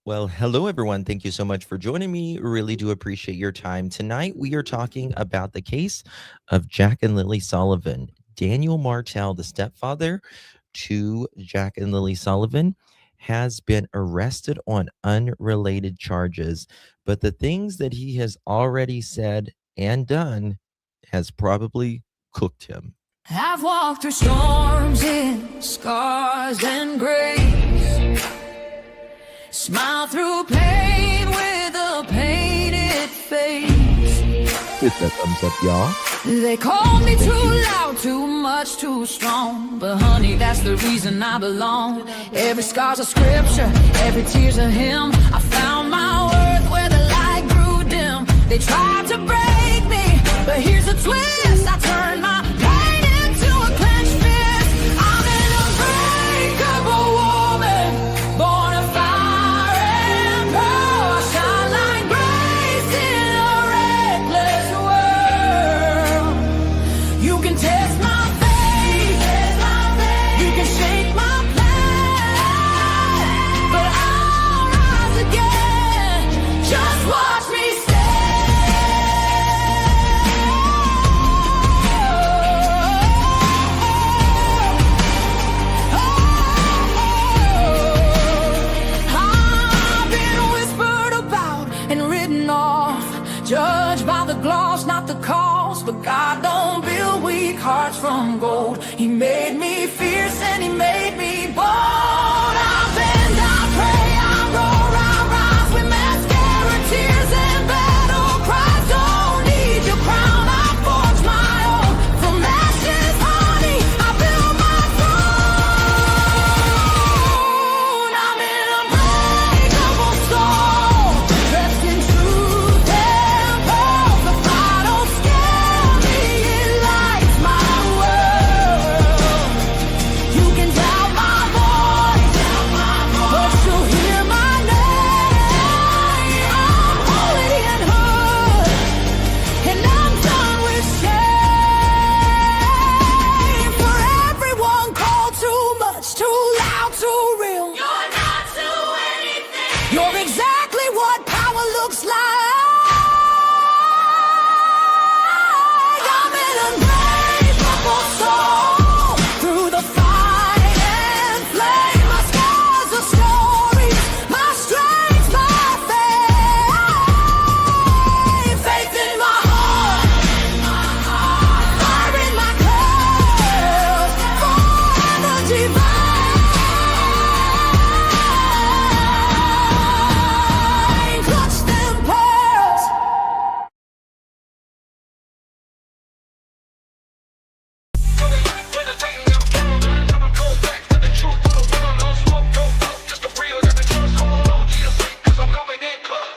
Well, hello, everyone. Thank you so much for joining me. Really do appreciate your time. Tonight, we are talking about the case of Jack and Lilly Sullivan. Daniel Martell, the stepfather to Jack and Lilly Sullivan, has been arrested on unrelated charges. But the things that he has already said and done has probably cooked him. I've walked through storms in scars and grace. Smile through pain with a painted face. Hit that thumbs up, y'all. They call me too loud, too much, too strong. But honey, that's the reason I belong. Every scar's a scripture, every tear's a hymn. I found my worth where the light grew dim. They tried to break me, but here's a twist. I turned my pain into a clenched fist. I'm an unbreakable woman, born of fire and pearl. I shine like grace in a reckless world. You can test my faith, you can shake my plan, but I'll rise again. Just watch me judged by the gloss, not the cause. But God don't build weak hearts from gold. He made me fierce and he made me bold. I bend, I pray, I roar, I rise with mascara, tears and battle cries. Don't need your crown, I forge my own. From ashes, honey, I build my throne. I'm an unbreakable soul, dressed in truth and pearls. The fire don't scare me, it lights my world. You can doubt my voice, but you'll hear my name. I'm holy and hood, and I'm done with shame. For everyone called too much, too loud, too real. You're not to anything. You're exactly what power looks like. I'm an unbreakable soul, through the fight and flame. My scars are stories, my strength, my faith. Faith in my heart, fire in my clouds, forever divine. Clutch them pearls. Coming in clutch, better tighten them pearls, dropping cold facts. Got the truth for the world, no smoke, no fluff, just the real that we trust. Hold on to your seat, cause I'm coming in clutch.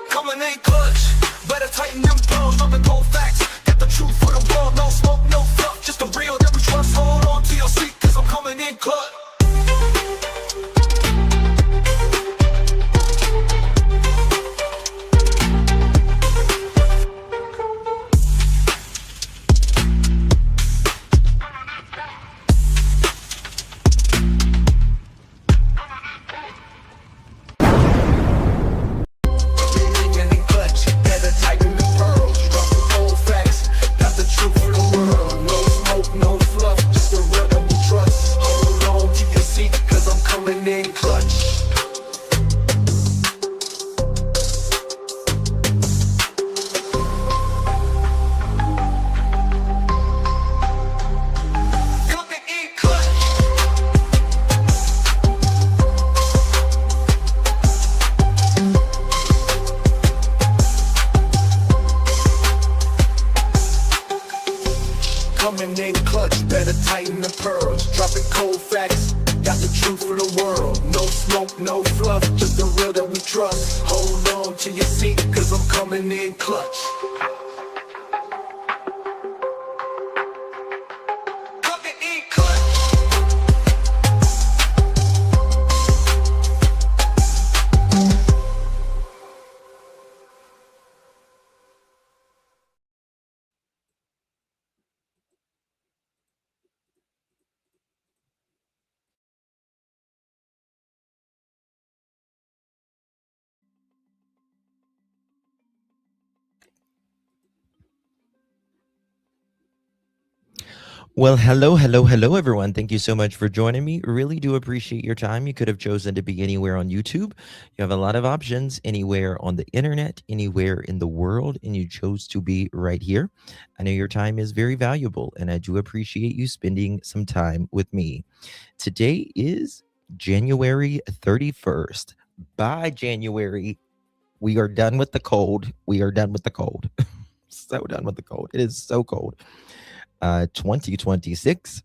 Coming in clutch, better tighten the pearls, dropping cold facts. Got the truth for the world, no smoke, no fluff, just the real that we trust. Hold on to your seat, cause I'm coming in clutch. Coming in clutch. Coming in clutch, better tighten the pearls, dropping cold facts. Got the truth for the world, no smoke, no fluff, just the real that we trust. Hold on to your seat, cause I'm coming in clutch. Coming in clutch. Well, hello, everyone. Thank you so much for joining me. Really do appreciate your time. You could have chosen to be anywhere on YouTube. You have a lot of options anywhere on the internet, anywhere in the world, and you chose to be right here. I know your time is very valuable, and I do appreciate you spending some time with me. Today is January 31st. By January, we are done with the cold. We are done with the cold. So done with the cold. It is so cold. 2026,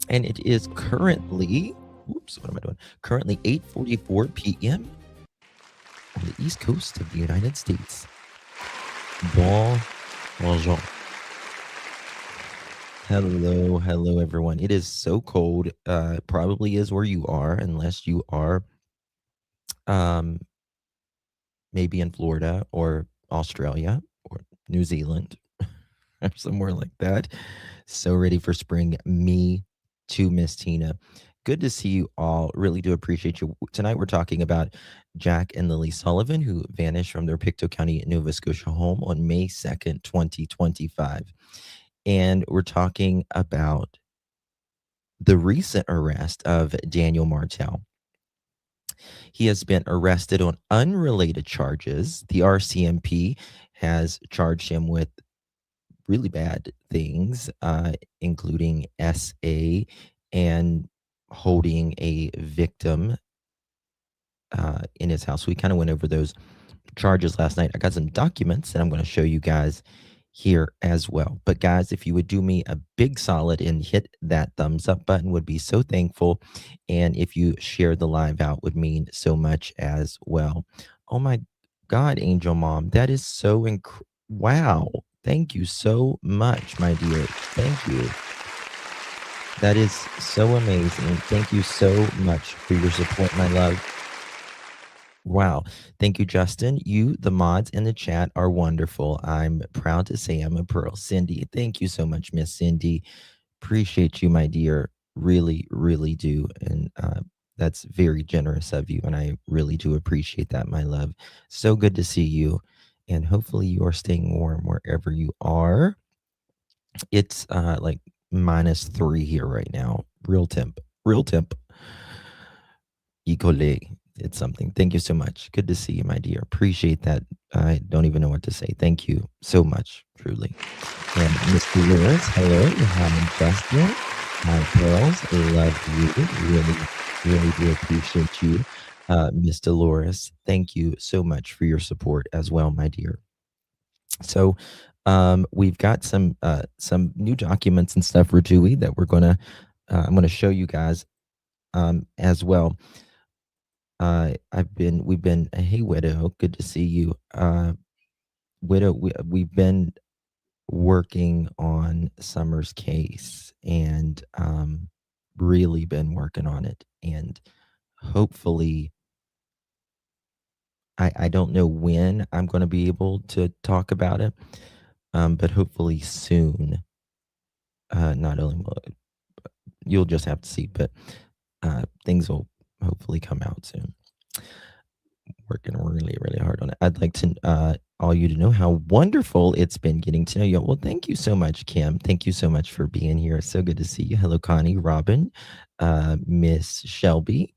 and it is currently, what am I doing? Currently 8:44 p.m. on the East Coast of the United States. Bonjour. Hello, everyone. It is so cold. Probably is where you are, unless you are maybe in Florida or Australia or New Zealand or somewhere like that. So ready for spring. Me too, Miss Tina. Good to see you all. Really do appreciate you. Tonight we're talking about Jack and Lilly Sullivan, who vanished from their Pictou County, Nova Scotia home on May 2nd, 2025. And we're talking about the recent arrest of Daniel Martell. He has been arrested on unrelated charges. The RCMP has charged him with really bad things, including SA and holding a victim in his house. We kind of went over those charges last night. I got some documents that I'm going to show you guys here as well. But guys, if you would do me a big solid and hit that thumbs up button, would be so thankful. And if you share the live out, would mean so much as well. Oh my God, Angel Mom, that is so wow. Thank you so much, my dear. Thank you. That is so amazing. Thank you so much for your support, my love. Wow. Thank you, Justin. You, the mods in the chat, are wonderful. I'm proud to say I'm a pearl. Cindy, thank you so much, Miss Cindy. Appreciate you, my dear. Really, really do. And that's very generous of you. And I really do appreciate that, my love. So good to see you. And hopefully you are staying warm wherever you are. It's like -3 here right now. Real temp. Ecole. It's something. Thank you so much. Good to see you, my dear. Appreciate that. I don't even know what to say. Thank you so much, truly. And Mr. Lewis, hello. Hi, Justin. My pearls, love you. Really do appreciate you. Miss Dolores, thank you so much for your support as well, my dear. So we've got some new documents and stuff for Dewey that we're gonna I'm gonna show you guys as well. We've been, hey Widow, good to see you. Widow, we've been working on Summer's case and really been working on it, and hopefully I don't know when I'm going to be able to talk about it, but hopefully soon. Not only will you'll just have to see, but things will hopefully come out soon. Working really hard on it. I'd like to all you to know how wonderful it's been getting to know you. Well, thank you so much, Kim. Thank you so much for being here. It's so good to see you. Hello, Connie, Robin, Miss Shelby,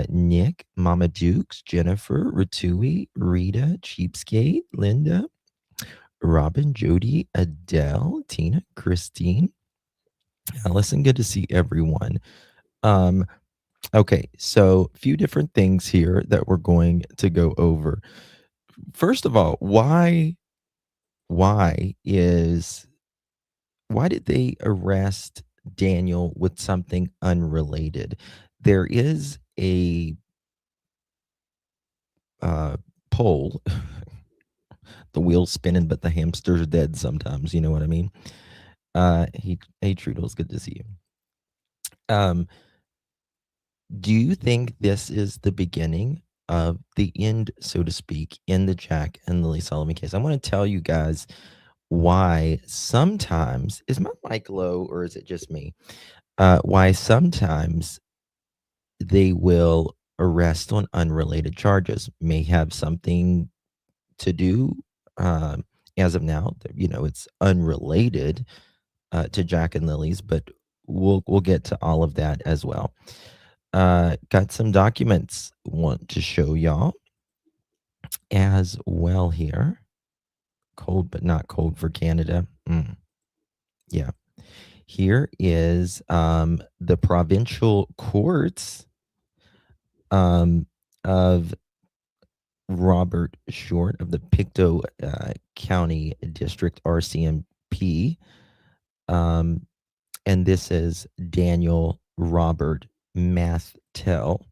Nick, Mama Dukes, Jennifer, Ratui, Rita, Cheapskate, Linda, Robin, Jody, Adele, Tina, Christine, Allison. Good to see everyone. Okay, so a few different things here that we're going to go over. First of all, why did they arrest Daniel with something unrelated? There is a poll. The wheel's spinning, but the hamster's dead sometimes. You know what I mean? Hey Trudels, good to see you. Do you think this is the beginning of the end, so to speak, in the Jack and Lilly Sullivan case? I want to tell you guys why sometimes, is my mic low or is it just me? Why sometimes they will arrest on unrelated charges, may have something to do. As of now, it's unrelated, to Jack and Lily's, but we'll get to all of that as well. Got some documents want to show y'all as well here. Cold, but not cold for Canada. Yeah. Here is the provincial courts of Robert Short of the Pictou County District RCMP. And this is Daniel Robert Martell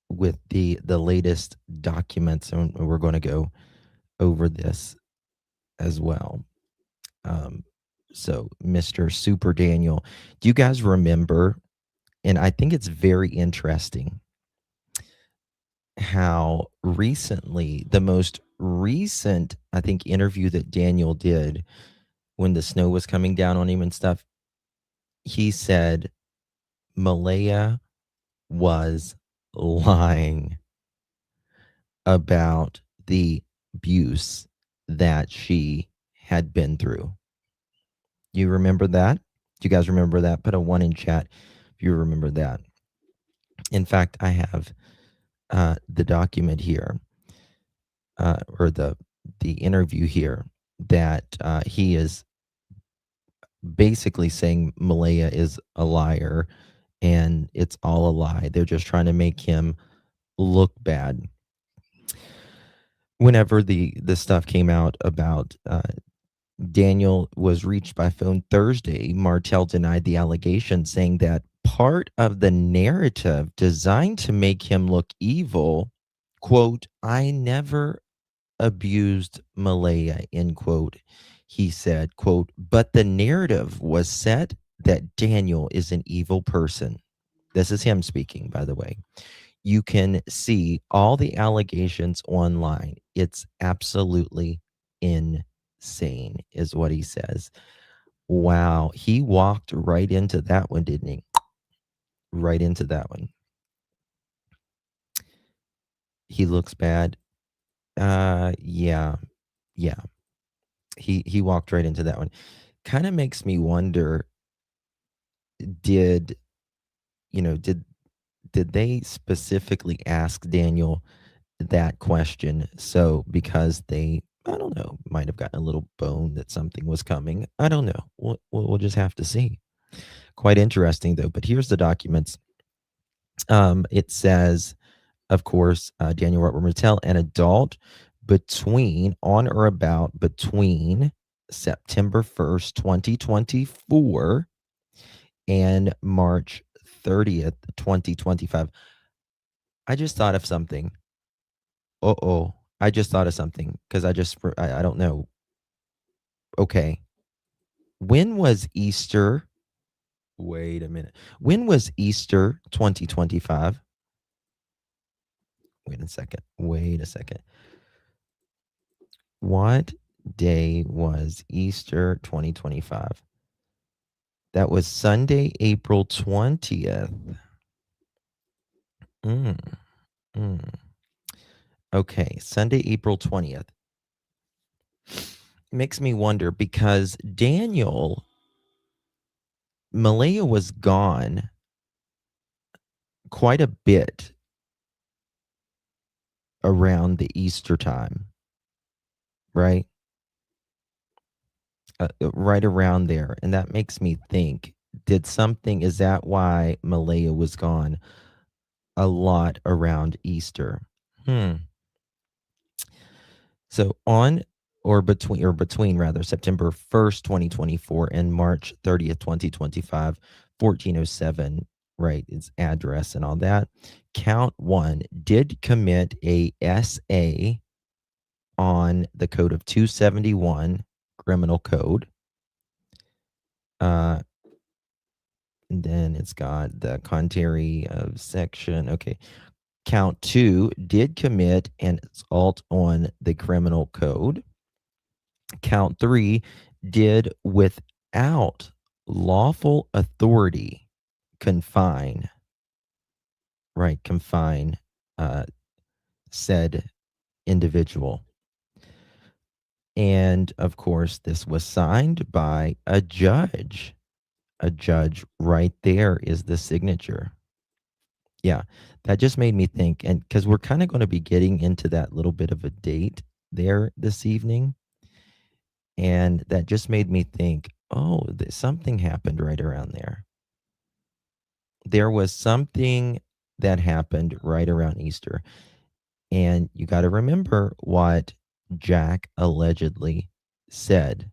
with the latest documents, and we're going to go over this as well. So Mr. Super Daniel, do you guys remember, and I think it's very interesting how recently, the most recent, I think, interview that Daniel did when the snow was coming down on him and stuff, he said Malaya was lying about the abuse that she had been through. You remember that? Do you guys remember that? Put a 1 in chat if you remember that. In fact, I have the document here, or the interview here, that he is basically saying Malaya is a liar and it's all a lie. They're just trying to make him look bad. Whenever the stuff came out about Daniel was reached by phone Thursday, Martell denied the allegation, saying that part of the narrative designed to make him look evil, quote, I never abused Malaya, end quote. He said, quote, but the narrative was set that Daniel is an evil person. This is him speaking, by the way. You can see all the allegations online. It's absolutely insane, is what he says. Wow. He walked right into that one, didn't he? Right into that one. He looks bad. Yeah. He walked right into that one. Kind of makes me wonder, did they specifically ask Daniel that question? So because they, I don't know, might have gotten a little bone that something was coming. I don't know. We'll just have to see. Quite interesting though. But here's the documents. It says, of course, Daniel Robert Martell, an adult on or about between September 1st, 2024 and March 30th, 2025. I just thought of something. I just thought of something because I don't know. Okay. When was Easter? Wait a minute. When was Easter 2025? Wait a second. What day was Easter 2025? That was Sunday, April 20th. Okay, Sunday, April 20th. Makes me wonder because Malaya was gone quite a bit around the Easter time, right? Right around there. And that makes me think, is that why Malaya was gone a lot around Easter? So between September 1st, 2024 and March 30th, 2025, 1407, right, its address and all that. Count 1 did commit a SA on the code of 271 criminal code. And then it's got the contrary of section. Okay. Count 2 did commit an assault on the criminal code. Count 3 did without lawful authority confine said individual. And of course, this was signed by a judge. A judge right there is the signature. Yeah, that just made me think, and because we're kind of going to be getting into that little bit of a date there this evening, and that just made me think, oh, something happened right around there. There was something that happened right around Easter. And you got to remember what Jack allegedly said.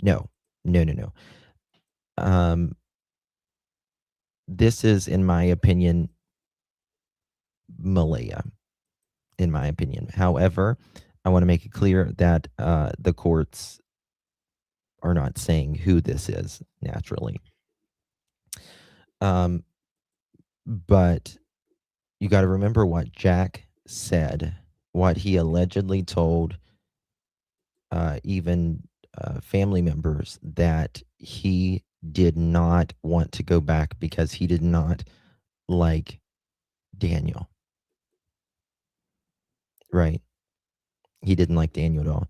No, no, no, no. Um, this is, in my opinion, Malaya, in my opinion. However, I want to make it clear that the courts are not saying who this is, naturally. Um, but you got to remember what Jack said, what he allegedly told even family members, that he did not want to go back because he did not like Daniel. Right. He didn't like Daniel at all.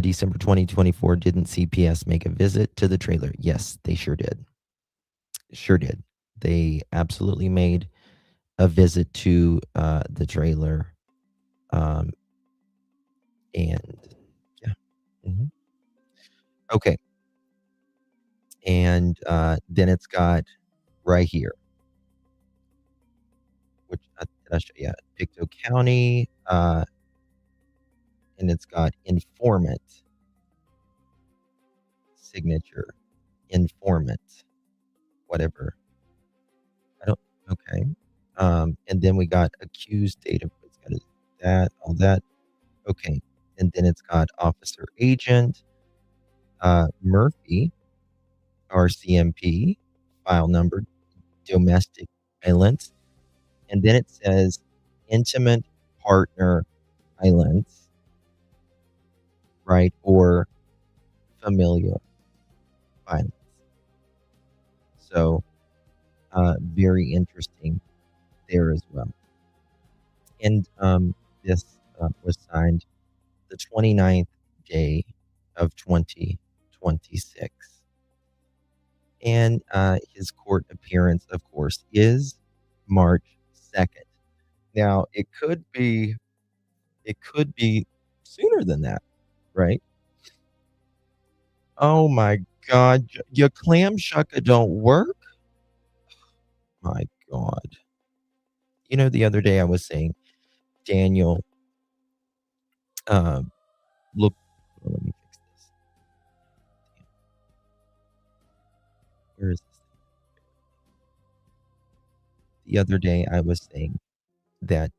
December 2024, didn't CPS make a visit to the trailer? Yes, they sure did. Sure did. They absolutely made a visit to the trailer. Um, and yeah. Mhm. Okay. And then it's got right here, which did I show you? Pictou County, and it's got informant signature, informant, whatever. I don't. Okay. And then we got accused date of it's got that, all that. Okay. And then it's got officer agent, Murphy, RCMP, file number, domestic violence. And then it says intimate partner violence, right? Or familial violence. So, very interesting there as well. And this was signed the 29th day of 2026. And his court appearance, of course, is March 2nd. Now, it could be sooner than that, right? Oh my God, your clam shucker don't work? My God. The other day I was saying, Daniel, look, let me fix this. Where is this? The other day I was saying that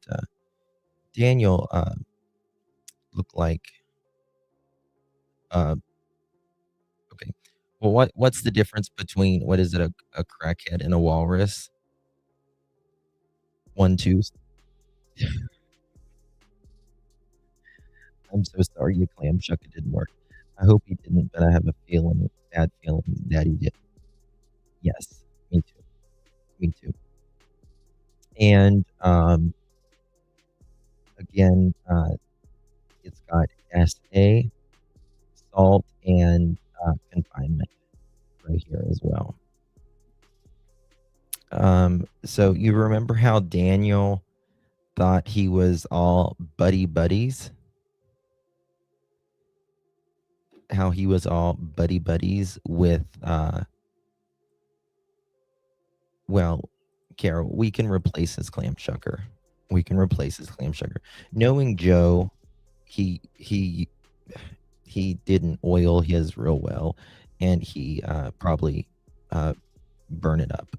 Daniel looked like, uh, okay. Well, what's the difference between, what is it, a crackhead and a walrus? One, two. I'm so sorry your clam shucker didn't work. I hope he didn't, but I have a bad feeling that he did. Yes, me too. Me too. And again, it's got SA, assault, and confinement right here as well. So you remember how Daniel thought he was all buddy buddies? How he was all buddy buddies with well, Carol, we can replace his clam shucker. We can replace his clam shucker. Knowing Joe, he didn't oil his real well, and he probably burn it up.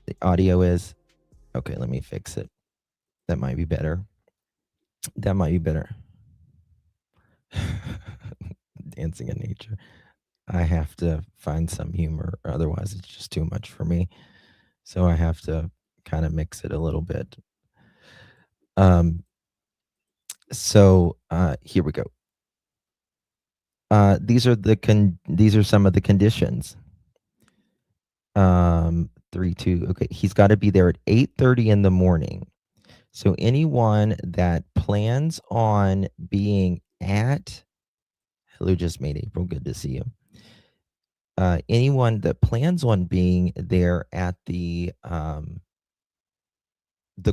The audio is okay. Let me fix it. That might be better. That might be better. Dancing in nature. I have to find some humor, otherwise it's just too much for me. So I have to kind of mix it a little bit. So here we go. These are some of the conditions. 3, 2. Okay, he's got to be there at 8:30 in the morning. So anyone that plans on being at, hello, just made April, good to see you. Anyone that plans on being there at the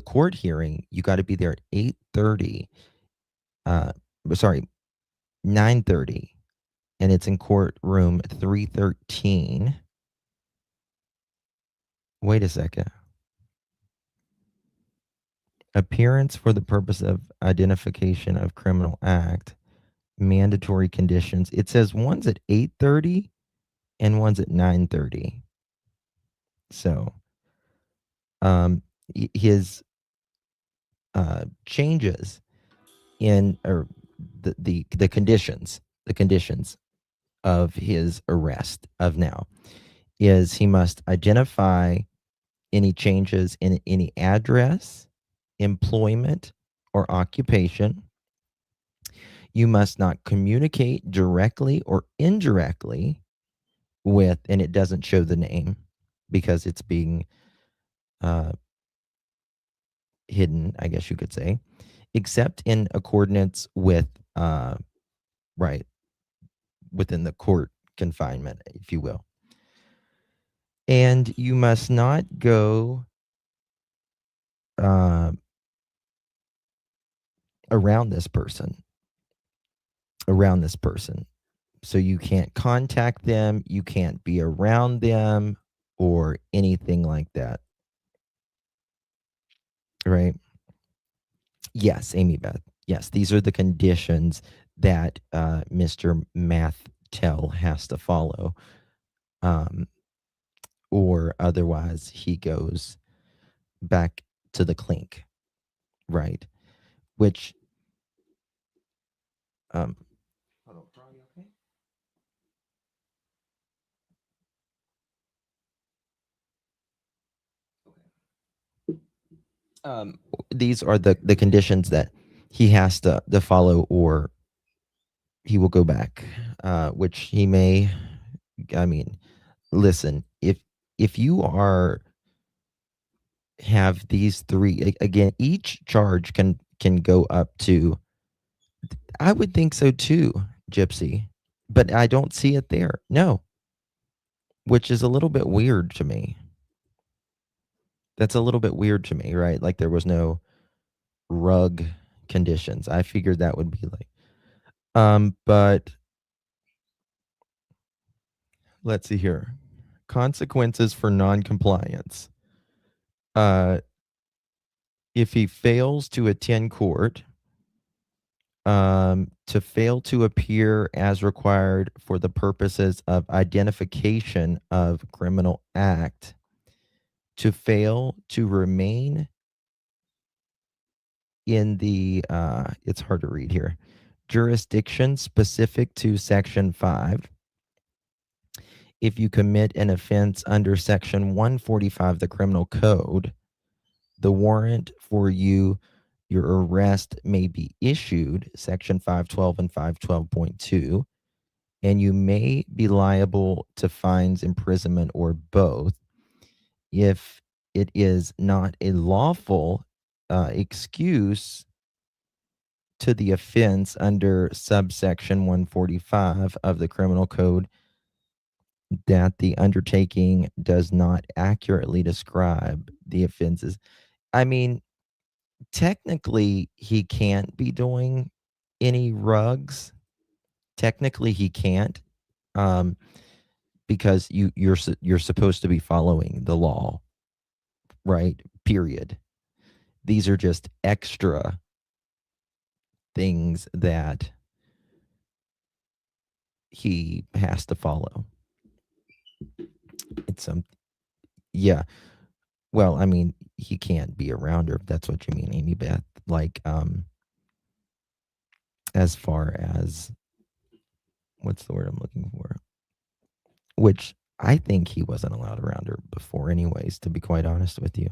court hearing, you got to be there at 8:30. Sorry, 9:30, and it's in courtroom 313. Wait a second. Appearance for the purpose of identification of criminal act, mandatory conditions. It says one's at 8:30 and one's at 9:30. So, his changes in, or the conditions of his arrest of now is he must identify any changes in any address, employment, or occupation. You must not communicate directly or indirectly with, and it doesn't show the name because it's being hidden, I guess you could say, except in accordance with, right, within the court confinement, if you will. And you must not go around this person. So you can't contact them, you can't be around them, or anything like that. Right? Yes, Amy Beth. Yes, these are the conditions that Mr. Martell has to follow. Or otherwise he goes back to the clink. Right? Which hold on, are you okay? These are the conditions that he has to follow, or he will go back, which he may. I mean, listen, if you have these three, again, each charge can go up to, I would think so too, Gypsy, but I don't see it there. No, which is a little bit weird to me. That's a little bit weird to me, right? Like there was no rug conditions. I figured that would be like, but let's see here. Consequences for non-compliance. If he fails to attend court, to fail to appear as required for the purposes of identification of criminal act, to fail to remain in the, it's hard to read here, jurisdiction specific to Section 5. If you commit an offense under Section 145 of the Criminal Code, the warrant for your arrest may be issued, Section 512 and 512.2, and you may be liable to fines, imprisonment, or both if it is not a lawful excuse to the offense under subsection 145 of the Criminal Code that the undertaking does not accurately describe the offenses. I mean, technically, he can't be doing any rugs. Technically, he can't, because you're supposed to be following the law, right? Period. These are just extra things that he has to follow. It's yeah. Well, I mean, he can't be around her, if that's what you mean, Amy Beth. Like, as far as, what's the word I'm looking for? Which I think he wasn't allowed around her before anyways, to be quite honest with you.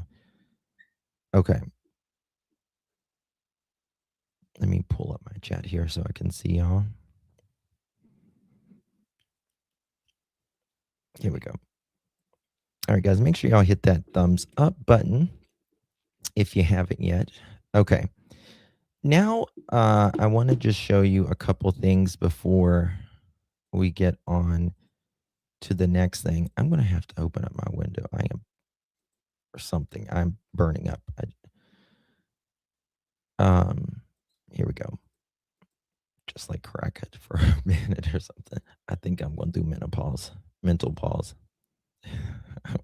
Okay. Let me pull up my chat here so I can see y'all. Here we go. All right, guys, make sure y'all hit that thumbs up button if you haven't yet. Okay. now I want to just show you a couple things before we get on to the next thing. I'm going to have to open up my window. I am, or something. I'm burning up. Here we go. Just like crack it for a minute or something. I think I'm going to do mental pause.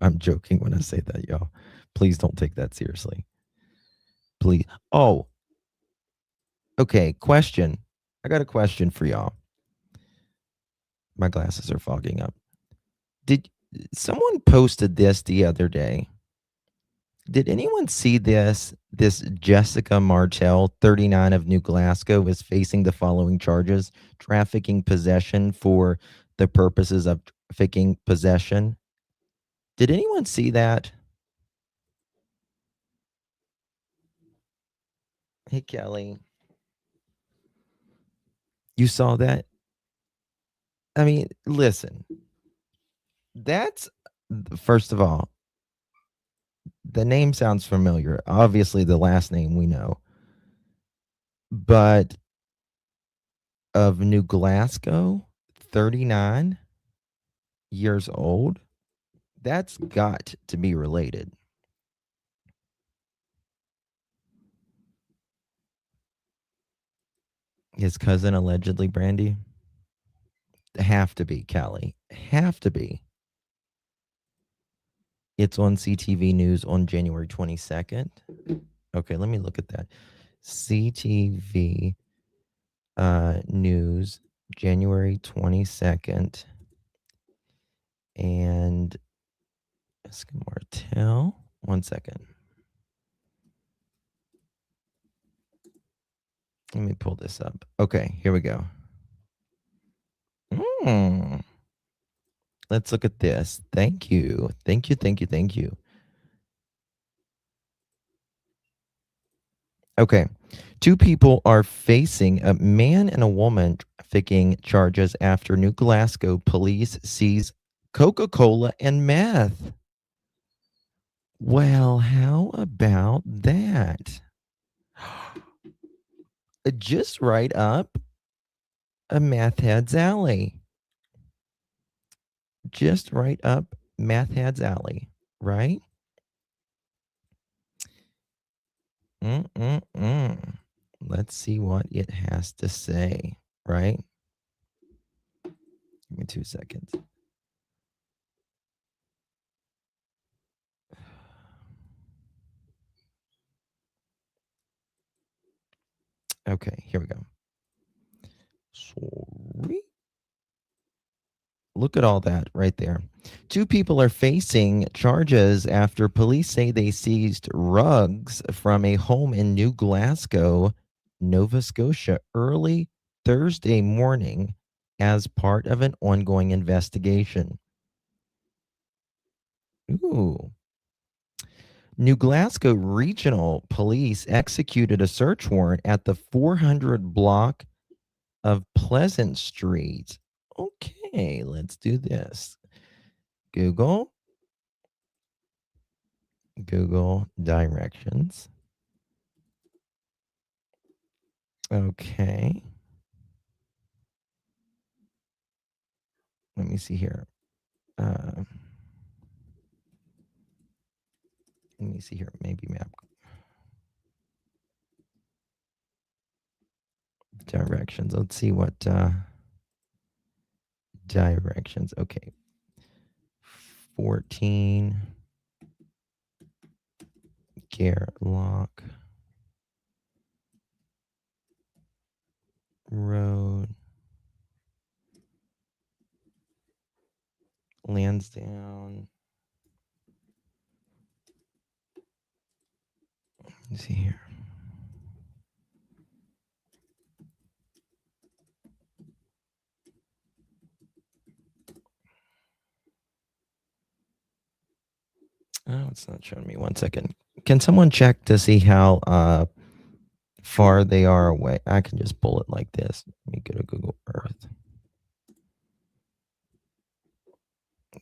I'm joking when I say that, y'all. Please don't take that seriously. Please. Oh, okay. Question. I got a question for y'all. My glasses are fogging up. Did someone posted this the other day? Did anyone see this? This Jessica Martell, 39 of New Glasgow, is facing the following charges: trafficking, possession for the purposes of trafficking, possession. Did anyone see that? Hey, Kelly. You saw that? I mean, listen. That's, first of all, the name sounds familiar. Obviously, the last name we know. But of New Glasgow, 39 years old, that's got to be related. His cousin, allegedly, Brandy? Have to be, Callie. Have to be. It's on CTV News on January 22nd. Okay, let me look at that. CTV News, January 22nd. And Jessica Martell. 1 second. Let me pull this up. Okay, here we go. Let's look at this. Thank you. Thank you, thank you, thank you. Okay. 2 people are facing, a man and a woman, trafficking charges after New Glasgow police seize Coca-Cola and meth. Well, how about that? Just right up a meth head's alley. Just right up meth head's alley, right? Let's see what it has to say, right? Give me 2 seconds. Okay, here we go. Sorry. Look at all that right there. 2 people are facing charges after police say they seized rugs from a home in New Glasgow, Nova Scotia, early Thursday morning as part of an ongoing investigation. Ooh. New Glasgow Regional Police executed a search warrant at the 400 block of Pleasant Street. Okay, let's do this. Google directions. Okay. Let me see here. Let me see here. Maybe map. Directions. Let's see what directions. Okay. 14 Gerlock Road, Lansdowne. Let's see here. Oh, it's not showing me. 1 second. Can someone check to see how far they are away? I can just pull it like this. Let me go to Google Earth.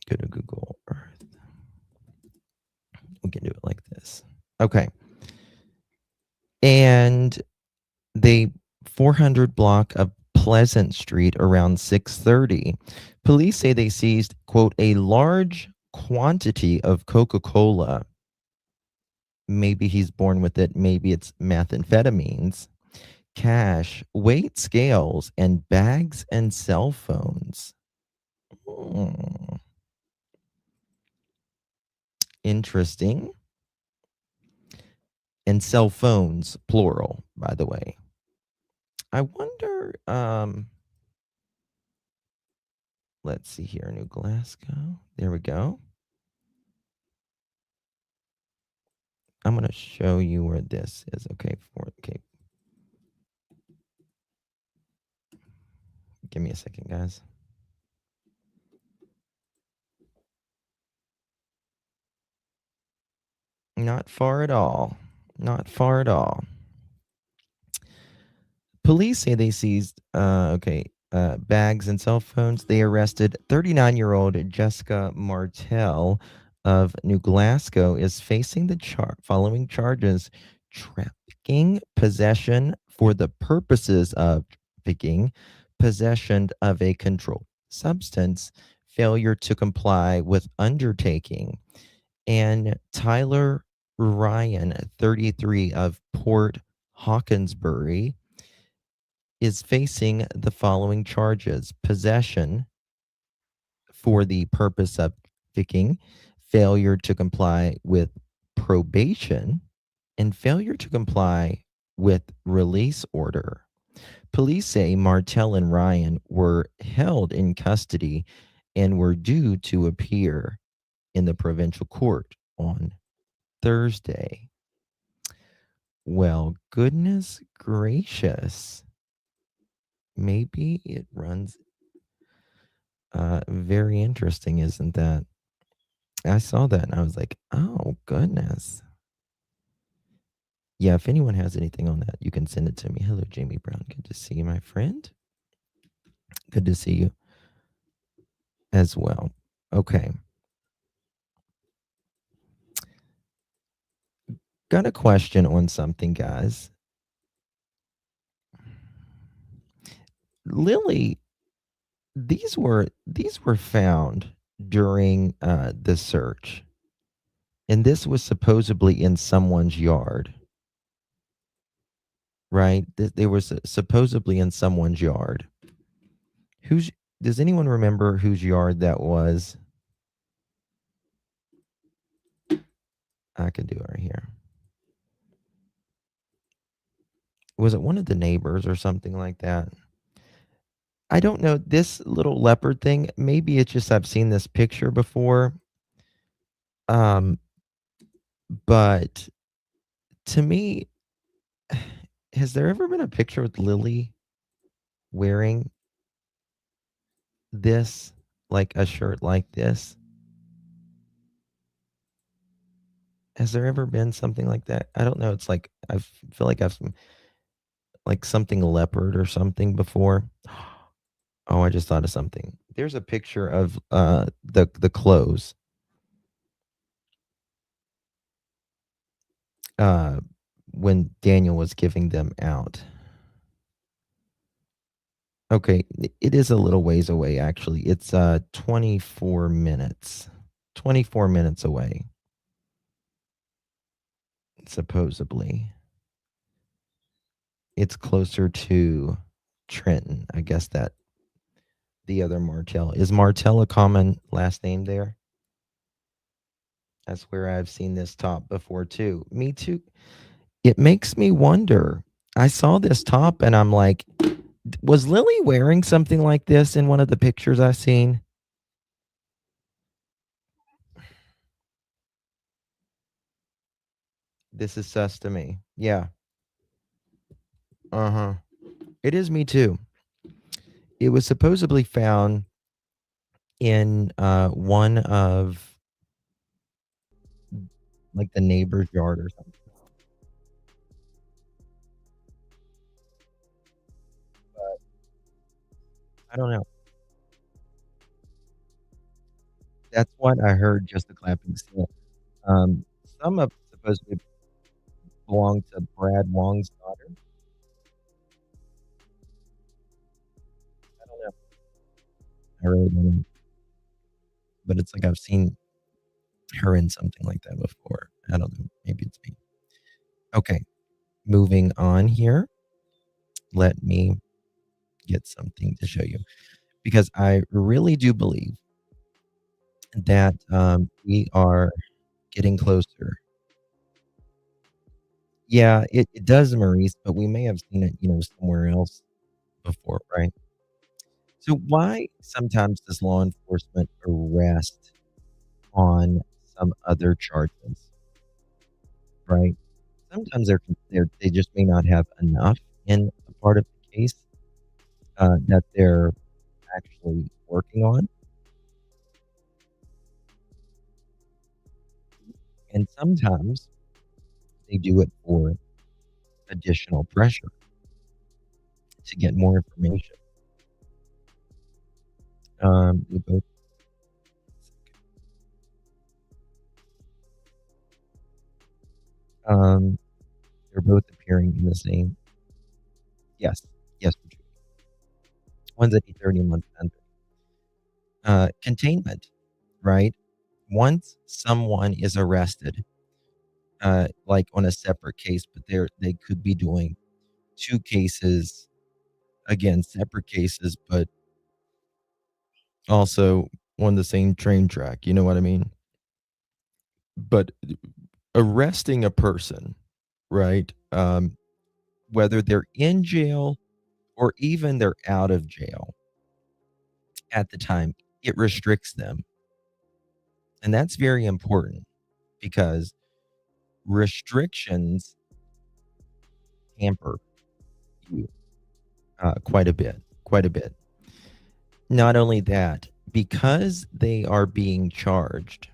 Go to Google Earth. We can do it like this. Okay. And They 400 block of Pleasant Street around 6:30. Police say they seized, quote, a large quantity of Coca-Cola. Maybe he's born with it, maybe it's methamphetamines, cash, weight scales, and bags and cell phones. Hmm. Interesting. And cell phones, plural, by the way. I wonder, let's see here, New Glasgow. There we go. I'm gonna show you where this is. Okay, okay. Give me a second, guys. Not far at all. Not far at all. Police say they seized, bags and cell phones. They arrested 39-year-old Jessica Martell of New Glasgow is facing the following charges: trafficking, possession for the purposes of trafficking, possession of a controlled substance, failure to comply with undertaking. And Tyler Ryan, 33 of Port Hawkesbury, is facing the following charges: possession for the purpose of trafficking, failure to comply with probation, and failure to comply with release order. Police say Martell and Ryan were held in custody and were due to appear in the provincial court on Thursday. Well, goodness gracious. Maybe it runs very interesting, isn't that? I saw that and I was like, oh goodness. Yeah, if anyone has anything on that, you can send it to me. Hello, Jamie Brown. Good to see you, my friend. Good to see you as well. Okay. Got a question on something, guys. Lily, these were found during the search. And this was supposedly in someone's yard, right? They were supposedly in someone's yard. Does anyone remember whose yard that was? I could do it right here. Was it one of the neighbors or something like that? I don't know. This little leopard thing, maybe it's just I've seen this picture before. But to me, has there ever been a picture with Lily wearing this, like a shirt like this? Has there ever been something like that? I don't know. It's like I feel like I've like something leopard or something before. Oh, I just thought of something. There's a picture of the clothes. When Daniel was giving them out. Okay, it is a little ways away actually. It's 24 minutes. 24 minutes away. Supposedly. It's closer to Trenton. I guess that the other Martell. Is Martell a common last name there? That's where I've seen this top before too. Me too. It makes me wonder. I saw this top and I'm like, was Lily wearing something like this in one of the pictures I've seen? This is sus to me. Yeah. Uh-huh. It is me too. It was supposedly found in one of like the neighbor's yard or something. I don't know. That's what I heard, just the clapping still. Some of supposedly belong to Brad Wong's daughter. I really don't know, but it's like I've seen her in something like that before. I don't know. Maybe it's me. Okay, moving on here. Let me get something to show you because I really do believe that we are getting closer. Yeah, it does, Maurice, but we may have seen it, somewhere else before, right? So why sometimes does law enforcement arrest on some other charges, right? Sometimes they just may not have enough in a part of the case that they're actually working on, and sometimes they do it for additional pressure to get more information. They both um, they're both appearing in the same. Yes, yes, one's at 8:30 and one's 10:30. Containment, right? Once someone is arrested, like on a separate case, but they could be doing two cases, again, separate cases, but also on the same train track. You know what I mean? But arresting a person, right? Whether they're in jail or even they're out of jail at the time, it restricts them. And that's very important because restrictions hamper you quite a bit, quite a bit. Not only that, because they are being charged,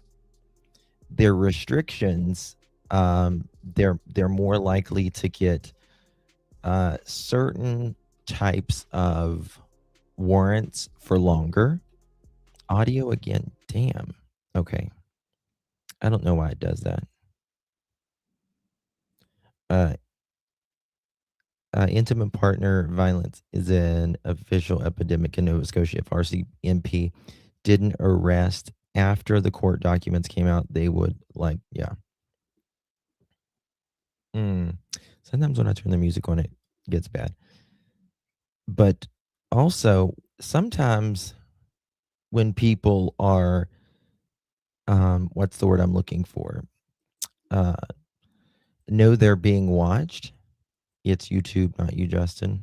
their restrictions, they're more likely to get certain types of warrants for longer. Audio again, damn. Okay, I don't know why it does that. Uh, intimate partner violence is an official epidemic in Nova Scotia. If RCMP didn't arrest after the court documents came out, they would yeah. Sometimes when I turn the music on, it gets bad. But also, sometimes when people are, what's the word I'm looking for? Uh, know they're being watched. It's YouTube, not you, Justin.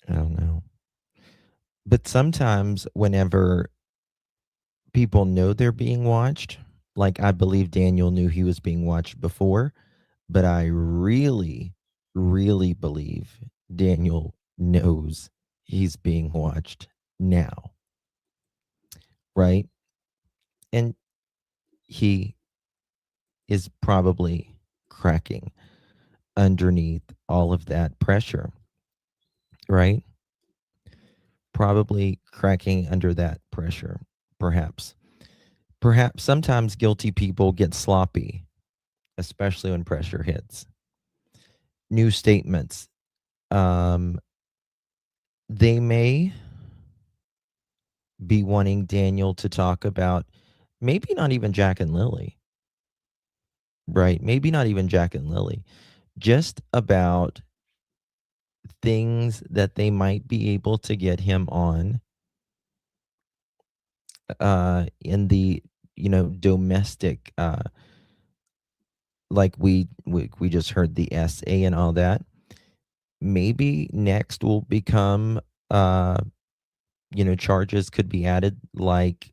I don't know. But sometimes whenever people know they're being watched, like I believe Daniel knew he was being watched before, but I really, really believe Daniel knows he's being watched now, right? And he is probably cracking underneath all of that pressure, right? Probably cracking under that pressure, perhaps. Perhaps sometimes guilty people get sloppy, especially when pressure hits. New statements. Um, they may be wanting Daniel to talk about maybe not even Jack and Lilly, right? Maybe not even Jack and Lilly, just about things that they might be able to get him on in the domestic like we just heard the SA and all that. Maybe next will become charges could be added like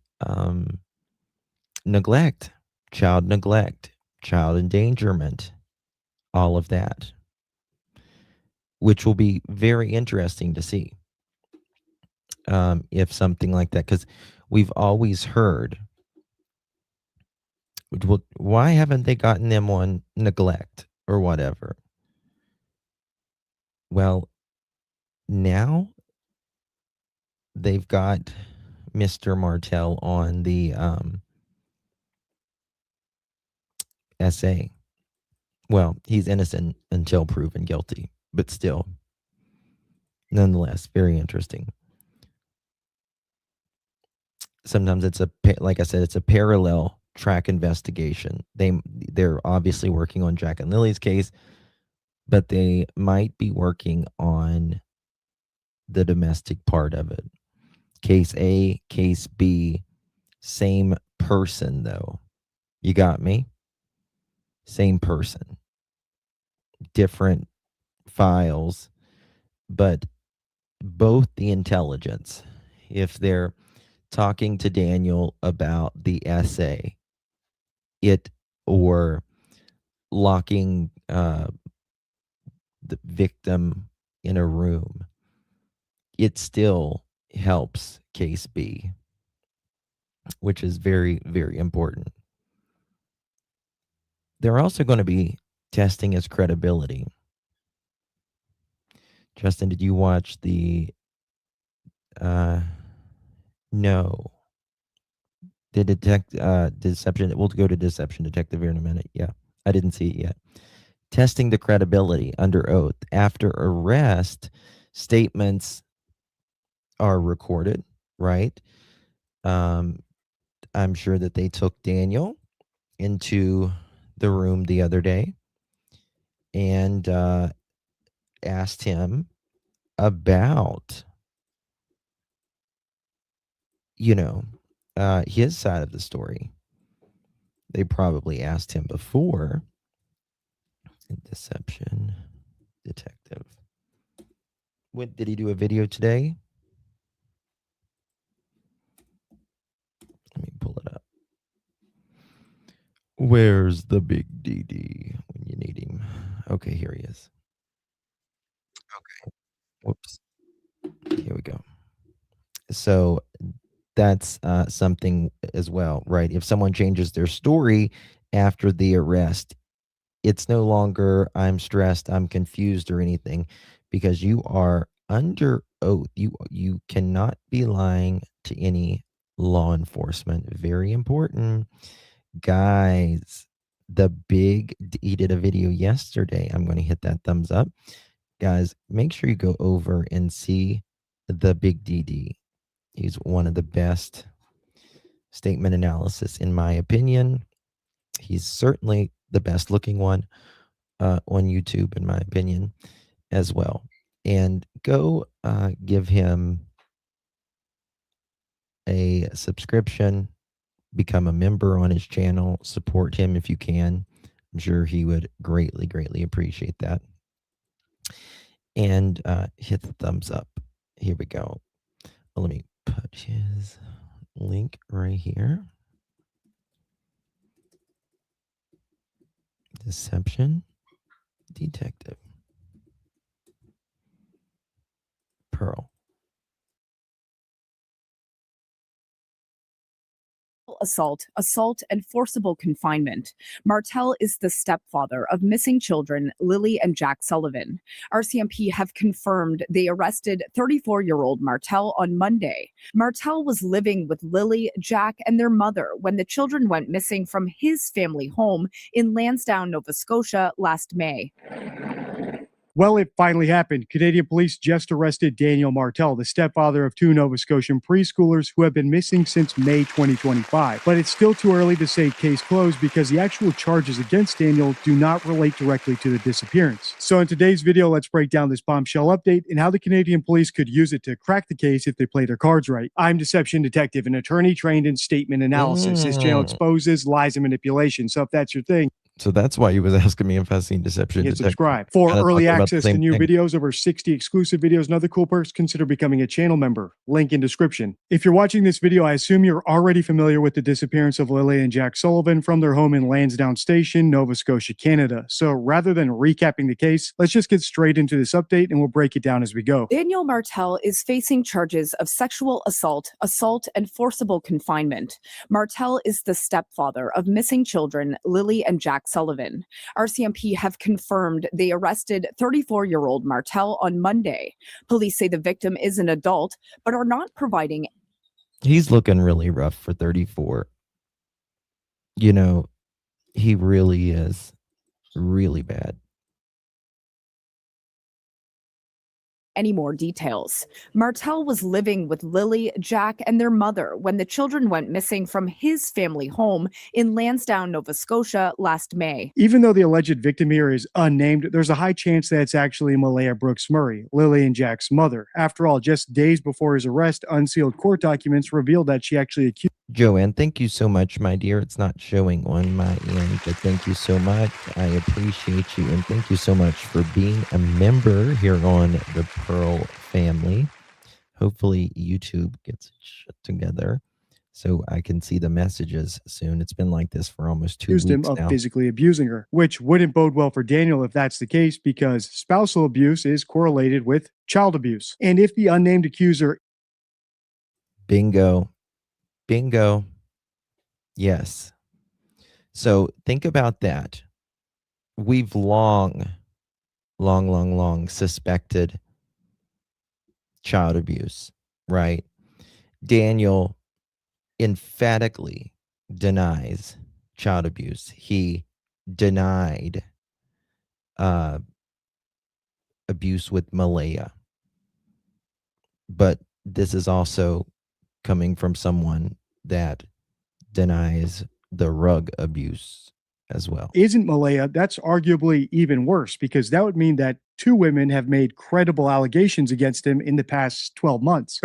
neglect, child endangerment, all of that, which will be very interesting to see if something like that, because we've always heard, well, why haven't they gotten them on neglect or whatever? Well, now they've got Mr. Martell on the SA. Well, he's innocent until proven guilty, but still, nonetheless, very interesting. sometimes it's like I said, it's a parallel track investigation. They're obviously working on Jack and Lily's case, but they might be working on the domestic part of it. Case A, case B, same person though. You got me? Same person. Different files, but both the intelligence. If they're talking to Daniel about the essay, or locking the victim in a room, it still helps case B, which is very, very important. They're also going to be testing his credibility. Justin, did you watch the no. The deception. We'll go to deception detective here in a minute. Yeah. I didn't see it yet. Testing the credibility under oath. After arrest, statements are recorded, right? I'm sure that they took Daniel into the room the other day and asked him about, his side of the story. They probably asked him before. Deception detective. When did he do a video today? Let me pull it up. Where's the big DD when you need him? Okay, here he is. Okay. Whoops. Here we go. So that's something as well, right? If someone changes their story after the arrest, it's no longer I'm stressed, I'm confused or anything, because you are under oath. You cannot be lying to any law enforcement. Very important. Guys, he did a video yesterday. I'm going to hit that thumbs up. Guys, make sure you go over and see the big DD. He's one of the best statement analysis, in my opinion. He's certainly the best looking one on YouTube, in my opinion, as well. And go give him a subscription, become a member on his channel, support him if you can. I'm sure he would greatly, greatly appreciate that. And hit the thumbs up. Here we go. Let me put his link right here. Deception detective. Pearl. Assault, and forcible confinement. Martell is the stepfather of missing children Lilly and Jack Sullivan. RCMP have confirmed they arrested 34-year-old Martell on Monday. Martell was living with Lilly, Jack, and their mother when the children went missing from his family home in Lansdowne, Nova Scotia last May. Well, it finally happened. Canadian police just arrested Daniel Martell, the stepfather of two Nova Scotian preschoolers who have been missing since May 2025. But it's still too early to say case closed because the actual charges against Daniel do not relate directly to the disappearance. So in today's video, let's break down this bombshell update and how the Canadian police could use it to crack the case if they play their cards right. I'm Deception Detective, an attorney trained in statement analysis. This channel exposes lies and manipulation. So if that's your thing, so that's why he was asking me if I've seen Deception hit Detective. subscribe. For early access to new videos, over 60 exclusive videos, and other cool perks, consider becoming a channel member. Link in description. If you're watching this video, I assume you're already familiar with the disappearance of Lilly and Jack Sullivan from their home in Lansdowne Station, Nova Scotia, Canada. So rather than recapping the case, let's just get straight into this update and we'll break it down as we go. Daniel Martell is facing charges of sexual assault, and forcible confinement. Martell is the stepfather of missing children Lilly and Jack Sullivan. RCMP have confirmed they arrested 34-year-old Martell on Monday. Police say the victim is an adult, but are not providing. He's looking really rough for 34. He really is really bad. any more details. Martell was living with Lilly, Jack, and their mother when the children went missing from his family home in Lansdowne, Nova Scotia last May. Even though the alleged victim here is unnamed, there's a high chance that it's actually Malaya Brooks Murray, Lilly and Jack's mother. After all, just days before his arrest, unsealed court documents revealed that she actually accused Joanne, thank you so much, my dear. It's not showing on my end, but thank you so much. I appreciate you, and thank you so much for being a member here on the Pearl family. Hopefully, YouTube gets it shut together so I can see the messages soon. It's been like this for almost 2 weeks him of now. physically abusing her, which wouldn't bode well for Daniel if that's the case, because spousal abuse is correlated with child abuse. And if the unnamed accuser Bingo. Bingo. Yes. So think about that. We've long suspected child abuse, right? Daniel emphatically denies child abuse. He denied abuse with Malaya. But this is also coming from someone that denies the rug abuse as well. isn't Malaya, that's arguably even worse, because that would mean that two women have made credible allegations against him in the past 12 months.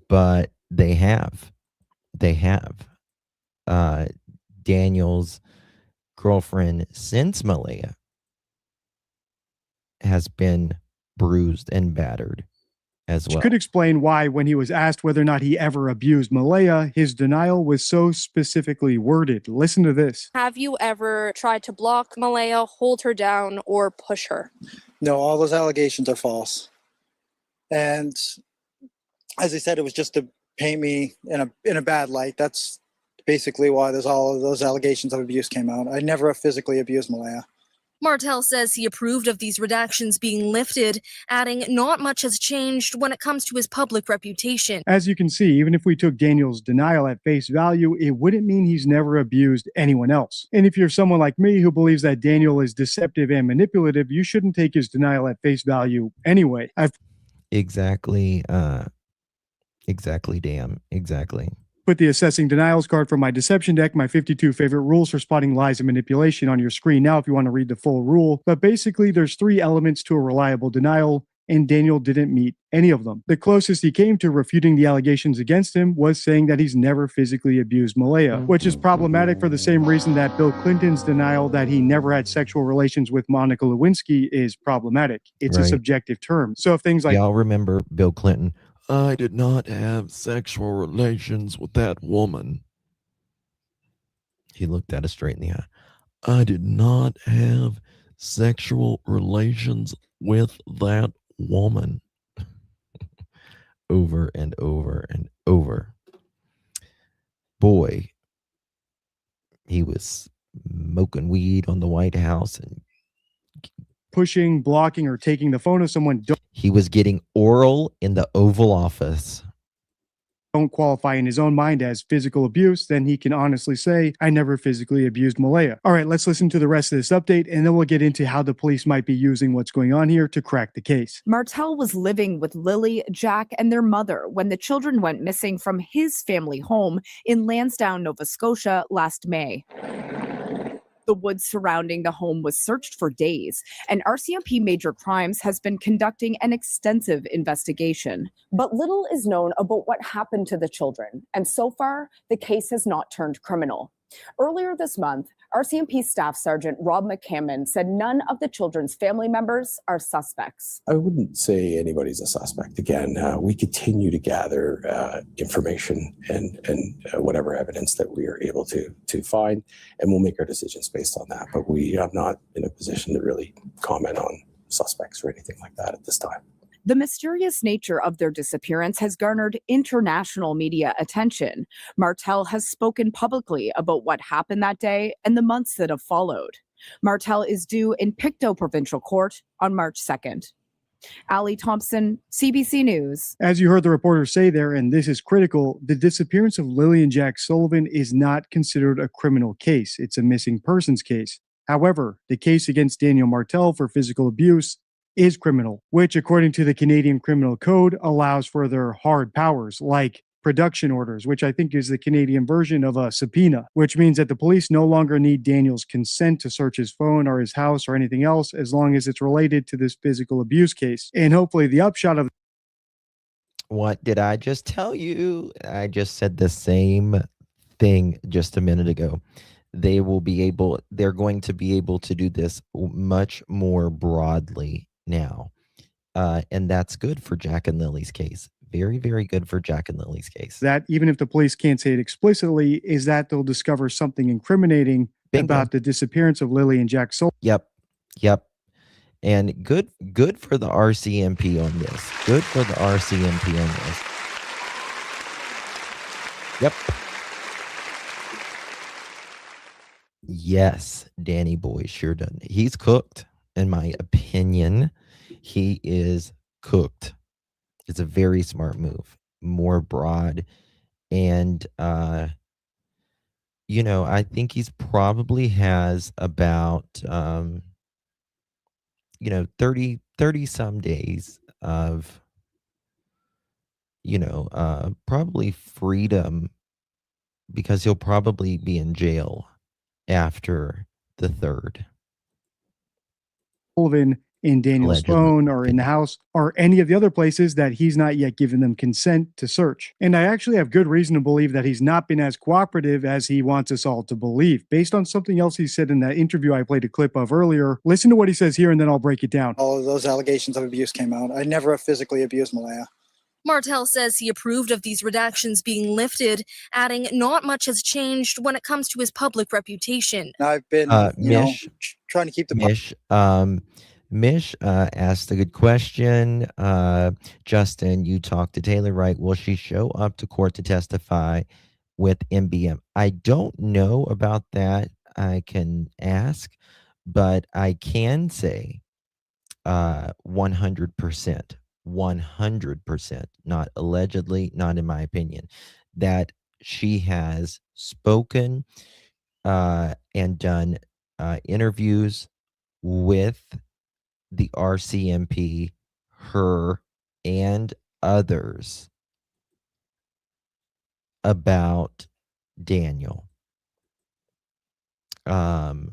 But they have. Daniel's girlfriend since Malaya has been bruised and battered as well. Could explain why, when he was asked whether or not he ever abused Malaya, his denial was so specifically worded. Listen to this. Have you ever tried to block Malaya, hold her down, or push her? No, all those allegations are false. And as I said, it was just to paint me in a bad light. That's basically why there's all of those allegations of abuse came out. I never physically abused Malaya. Martell says he approved of these redactions being lifted, adding not much has changed when it comes to his public reputation. As you can see, even if we took Daniel's denial at face value, it wouldn't mean he's never abused anyone else. And if you're someone like me who believes that Daniel is deceptive and manipulative, you shouldn't take his denial at face value anyway. Exactly, Dan. Exactly. Put the assessing denials card from my deception deck, my 52 favorite rules for spotting lies and manipulation, on your screen now if you want to read the full rule. But basically, there's 3 elements to a reliable denial, and Daniel didn't meet any of them. The closest he came to refuting the allegations against him was saying that he's never physically abused Malaya, which is problematic for the same reason that Bill Clinton's denial that he never had sexual relations with Monica Lewinsky is problematic. It's a Right. subjective term. So if things like Y'all remember Bill Clinton? I did not have sexual relations with that woman. He looked at us straight in the eye. I did not have sexual relations with that woman. Over and over and over. Boy, he was smoking weed on the White House, and pushing, blocking, or taking the phone of someone he was getting oral in the Oval Office. don't qualify in his own mind as physical abuse, then he can honestly say, I never physically abused Malaya. All right, let's listen to the rest of this update, and then we'll get into how the police might be using what's going on here to crack the case. Martell was living with Lilly, Jack, and their mother when the children went missing from his family home in Lansdowne, Nova Scotia last May. The woods surrounding the home was searched for days, and RCMP Major Crimes has been conducting an extensive investigation. But little is known about what happened to the children, and so far, the case has not turned criminal. Earlier this month, RCMP Staff Sergeant Rob McCammon said none of the children's family members are suspects. I wouldn't say anybody's a suspect. Again, we continue to gather information and whatever evidence that we are able to find, and we'll make our decisions based on that. But we are not in a position to really comment on suspects or anything like that at this time. The mysterious nature of their disappearance has garnered international media attention. Martell has spoken publicly about what happened that day and the months that have followed. Martell is due in Pictou Provincial Court on March 2nd. Allie Thompson, CBC News. As you heard the reporter say there, and this is critical, the disappearance of Lilly and Jack Sullivan is not considered a criminal case. It's a missing persons case. However, the case against Daniel Martell for physical abuse is criminal, which, according to the Canadian Criminal Code, allows for their hard powers like production orders, which I think is the Canadian version of a subpoena, which means that the police no longer need Daniel's consent to search his phone or his house or anything else as long as it's related to this physical abuse case. And hopefully the upshot of What did I just tell you? I just said the same thing just a minute ago. They're going to be able to do this much more broadly now. And that's good for Jack and Lily's case. Very, very good for Jack and Lily's case. that, even if the police can't say it explicitly, is that they'll discover something incriminating Bingo. about the disappearance of Lilly and Jack Sullivan. Yep. And good for the RCMP on this. Good for the RCMP on this. Yep. Yes, Danny Boy sure done. He's cooked, in my opinion. He is cooked. It's a very smart move, more broad. And, I think he's probably has about, 30 some days of, probably freedom, because he'll probably be in jail after the 3rd. Sullivan in Daniel's Allegedly. phone or in the house or any of the other places that he's not yet given them consent to search. And I actually have good reason to believe that he's not been as cooperative as he wants us all to believe. Based on something else he said in that interview I played a clip of earlier, listen to what he says here and then I'll break it down. All of those allegations of abuse came out. I never have physically abused Malaya. Martell says he approved of these redactions being lifted, adding not much has changed when it comes to his public reputation. I've been, trying to keep the Mish asked a good question. Justin, you talked to Taylor, right? Will she show up to court to testify with MBM? I don't know about that. I can ask, but I can say 100%, 100%, not allegedly, not in my opinion, that she has spoken and done interviews with the RCMP, her, and others about Daniel. The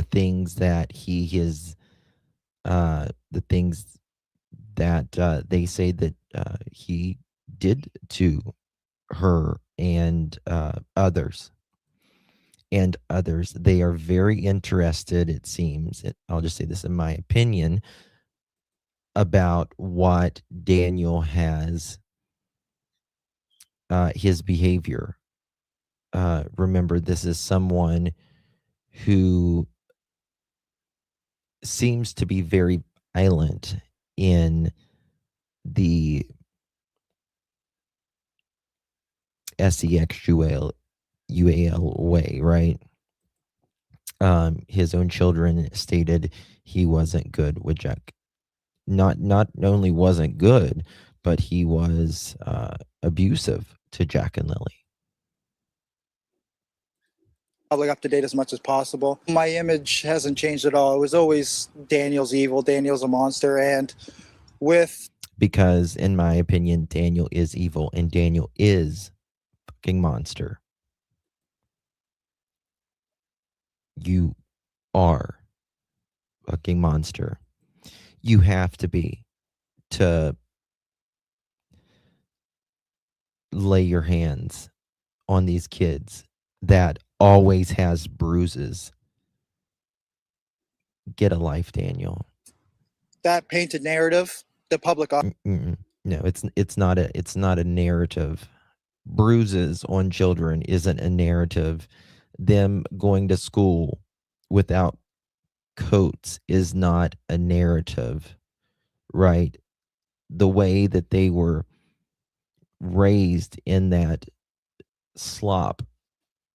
things that he is, the things that they say that he did to her and others. And others, they are very interested, it seems, I'll just say this in my opinion, about what Daniel has, his behavior. Remember, this is someone who seems to be very violent in the sexual way, right? His own children stated he wasn't good with Jack. Not only wasn't good, but he was abusive to Jack and Lilly. public up to date as much as possible. My image hasn't changed at all. It was always Daniel's evil, Daniel's a monster, and because in my opinion, Daniel is evil and Daniel is fucking monster. You are fucking monster. You have to be to lay your hands on these kids that always has bruises. Get a life, Daniel. that painted narrative, the public. No, it's not a narrative. Bruises on children isn't a narrative. Them going to school without coats is not a narrative, right? The way that they were raised in that slop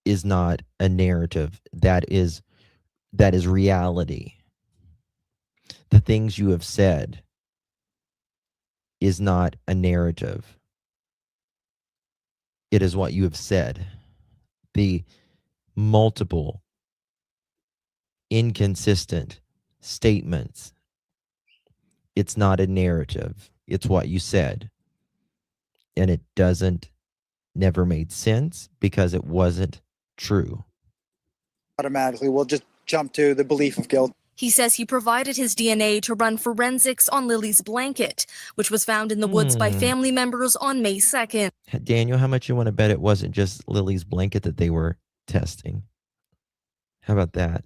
is not a narrative. That is reality. The things you have said is not a narrative. It is what you have said. The multiple inconsistent statements It's not a narrative. It's what you said. And it never made sense because it wasn't true. Automatically, we'll just jump to the belief of guilt. He says he provided his DNA to run forensics on Lily's blanket, which was found in the woods by family members on May 2nd. Daniel, how much you want to bet it wasn't just Lily's blanket that they were testing? How about that?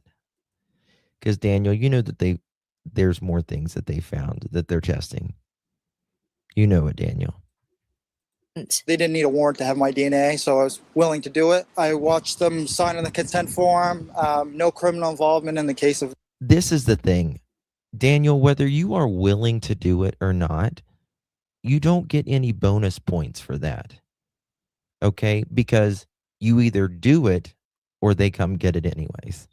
Because Daniel, you know that there's more things that they found that they're testing. You know it, Daniel. They didn't need a warrant to have my DNA, so I was willing to do it. I watched them sign on the consent form. No criminal involvement in the case of. This is the thing, Daniel, whether you are willing to do it or not, you don't get any bonus points for that. Okay? Because you either do it or they come get it anyways.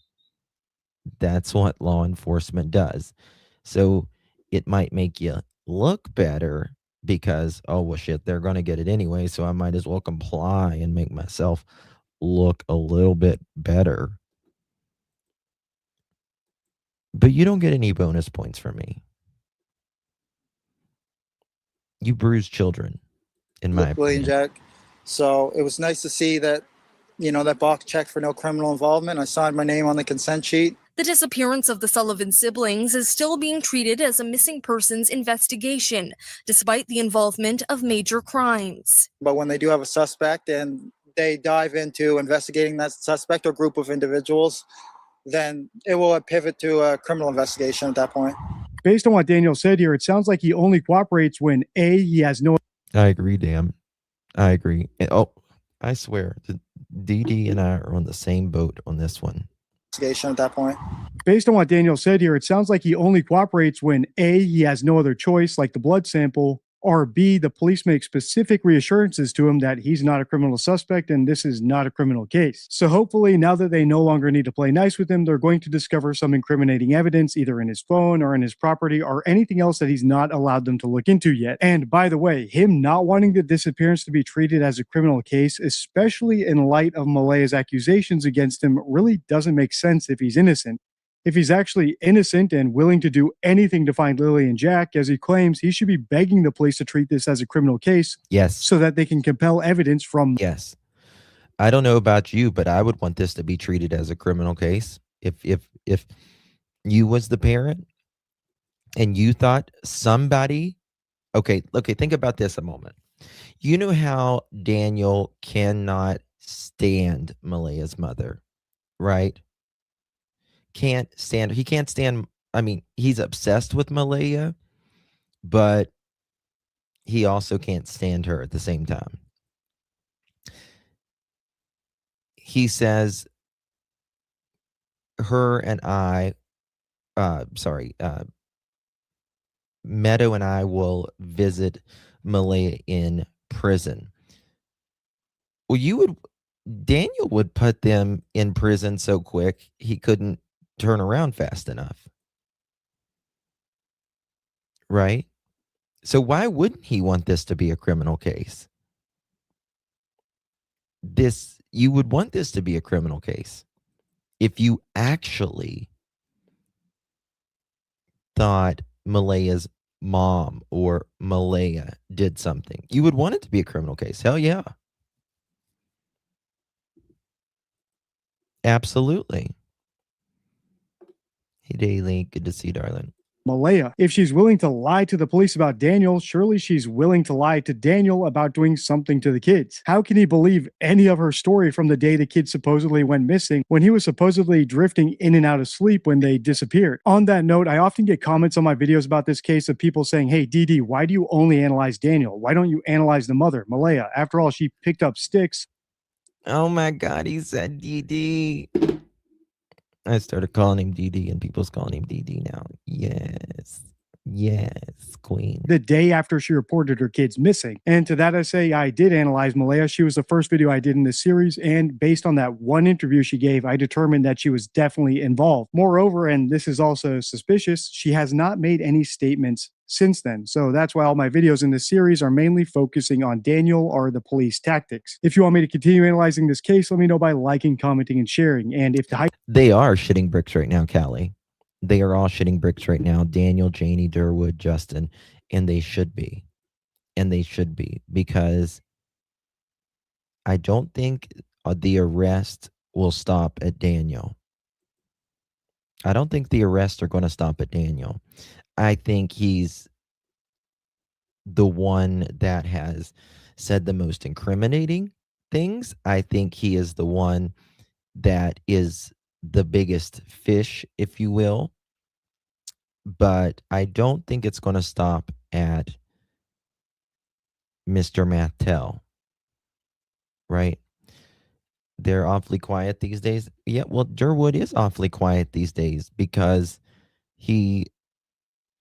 That's what law enforcement does. So it might make you look better because, oh, well, shit, they're going to get it anyway, so I might as well comply and make myself look a little bit better. But you don't get any bonus points from me. You bruise children, in my opinion. Jack. So it was nice to see that, that box checked for no criminal involvement. I signed my name on the consent sheet. The disappearance of the Sullivan siblings is still being treated as a missing persons investigation, despite the involvement of major crimes. But when they do have a suspect and they dive into investigating that suspect or group of individuals, then it will pivot to a criminal investigation at that point. Based on what Daniel said here, it sounds like he only cooperates when A, he has no. I agree, Dan. I agree. Oh, I swear, DD and I are on the same boat on this one. At that point. Based on what Daniel said here, it sounds like he only cooperates when A, he has no other choice, like the blood sample, or B, the police make specific reassurances to him that he's not a criminal suspect and this is not a criminal case. So hopefully, now that they no longer need to play nice with him, they're going to discover some incriminating evidence either in his phone or in his property or anything else that he's not allowed them to look into yet. And by the way, him not wanting the disappearance to be treated as a criminal case, especially in light of Malaya's accusations against him, really doesn't make sense if he's innocent. If he's actually innocent and willing to do anything to find Lily and Jack, as he claims, he should be begging the police to treat this as a criminal case. Yes. So that they can compel evidence from. Yes. I don't know about you, but I would want this to be treated as a criminal case. If you was the parent and you thought somebody, okay, think about this a moment. You know how Daniel cannot stand Malaya's mother, right? He can't stand, I mean, he's obsessed with Malaya, but he also can't stand her at the same time. He says, Meadow and I will visit Malaya in prison. Well, Daniel would put them in prison so quick, he couldn't turn around fast enough. Right? So why wouldn't he want this to be a criminal case? You would want this to be a criminal case if you actually thought Malaya's mom or Malaya did something. You would want it to be a criminal case. Hell yeah. Absolutely. Hey, Daily. Good to see you, darling. Malaya. If she's willing to lie to the police about Daniel, surely she's willing to lie to Daniel about doing something to the kids. How can he believe any of her story from the day the kids supposedly went missing when he was supposedly drifting in and out of sleep when they disappeared? On that note, I often get comments on my videos about this case of people saying, hey, DD, why do you only analyze Daniel? Why don't you analyze the mother, Malaya? After all, she picked up sticks. Oh my God, he said DD. I started calling him DD and people's calling him DD now. Yes. Yes, queen. The day after she reported her kids missing. And to that I say, I did analyze Malaya. She was the first video I did in this series. And based on that one interview she gave, I determined that she was definitely involved. Moreover, and this is also suspicious, she has not made any statements since then. So that's why all my videos in this series are mainly focusing on Daniel or the police tactics. If you want me to continue analyzing this case, let me know by liking, commenting, and sharing. And if the They are shitting bricks right now, Callie. They are all shitting bricks right now. Daniel, Janie, Durwood, Justin, and they should be. And they should be, because I don't think the arrest will stop at Daniel. I don't think the arrests are going to stop at Daniel. I think he's the one that has said the most incriminating things. I think he is the one that is the biggest fish, if you will. But I don't think it's going to stop at Mr. Martell, right? They're awfully quiet these days. Yeah, well, Durwood is awfully quiet these days because he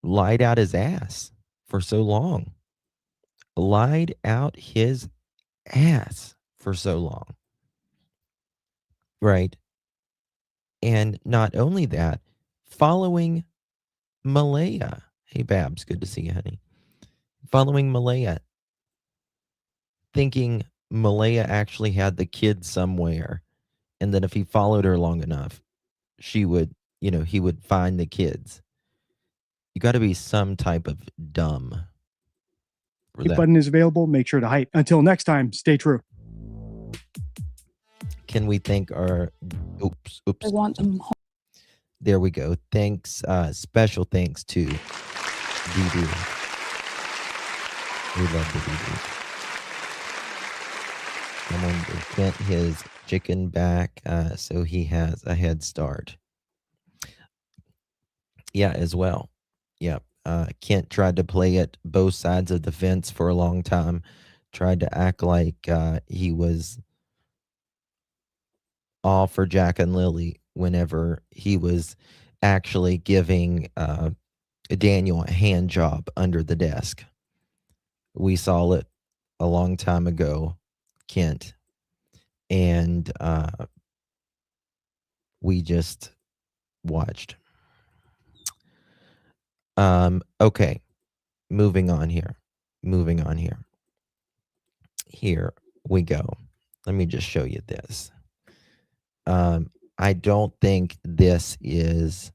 lied out his ass for so long. Lied out his ass for so long. Right? And not only that, following Malaya. Hey, Babs, good to see you, honey. Following Malaya, thinking Malaya actually had the kid somewhere, and that if he followed her long enough, she would, he would find the kids. You got to be some type of dumb for The that. button is available. Make sure to hype. Until next time, stay true. Can we thank our oops I want them home. there we go. Thanks, special thanks to Dee. We love the Dee. Someone sent his chicken back, so he has a head start. Yeah, as well. Yeah. Kent tried to play it both sides of the fence for a long time. Tried to act like he was all for Jack and Lilly whenever he was actually giving Daniel a hand job under the desk. We saw it a long time ago, Kent, and we just watched. Okay, moving on here. Here we go. Let me just show you this. I don't think this is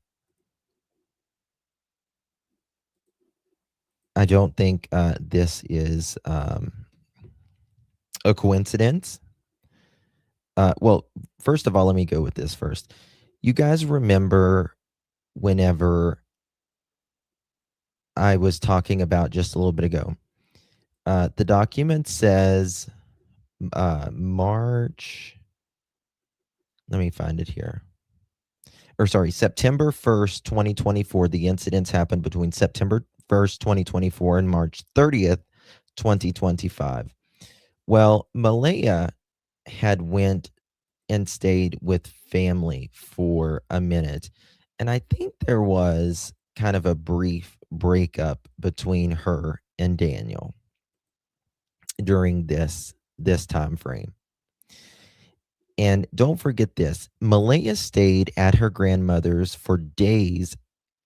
a coincidence. Well, first of all, let me go with this first. You guys remember whenever I was talking about just a little bit ago, the document says March. Let me find it here. Or sorry, September 1st, 2024. The incidents happened between September 1st, 2024 and March 30th, 2025. Well, Malaya had went and stayed with family for a minute. And I think there was kind of a brief breakup between her and Daniel during this time frame. And don't forget this, Malaya stayed at her grandmother's for days.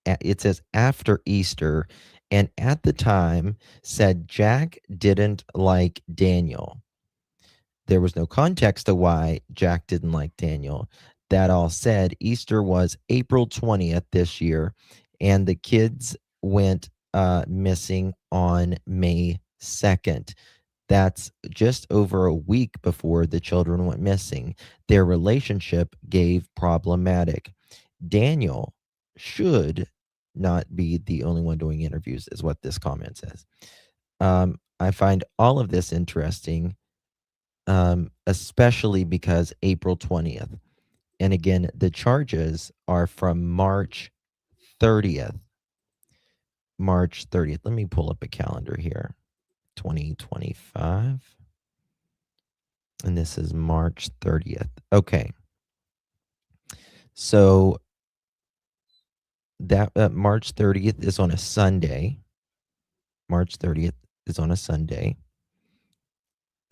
It says after Easter, and at the time said Jack didn't like Daniel. There was no context to why Jack didn't like Daniel. That all said, Easter was April 20th this year, and the kids went missing on May 2nd. That's just over a week before the children went missing. Their relationship gave problematic. Daniel should not be the only one doing interviews, is what this comment says. I find all of this interesting, especially because April 20th. And again, the charges are from March 30th. March 30th. Let me pull up a calendar here. 2025. And this is March 30th. Okay. So that March 30th is on a Sunday. March 30th is on a Sunday.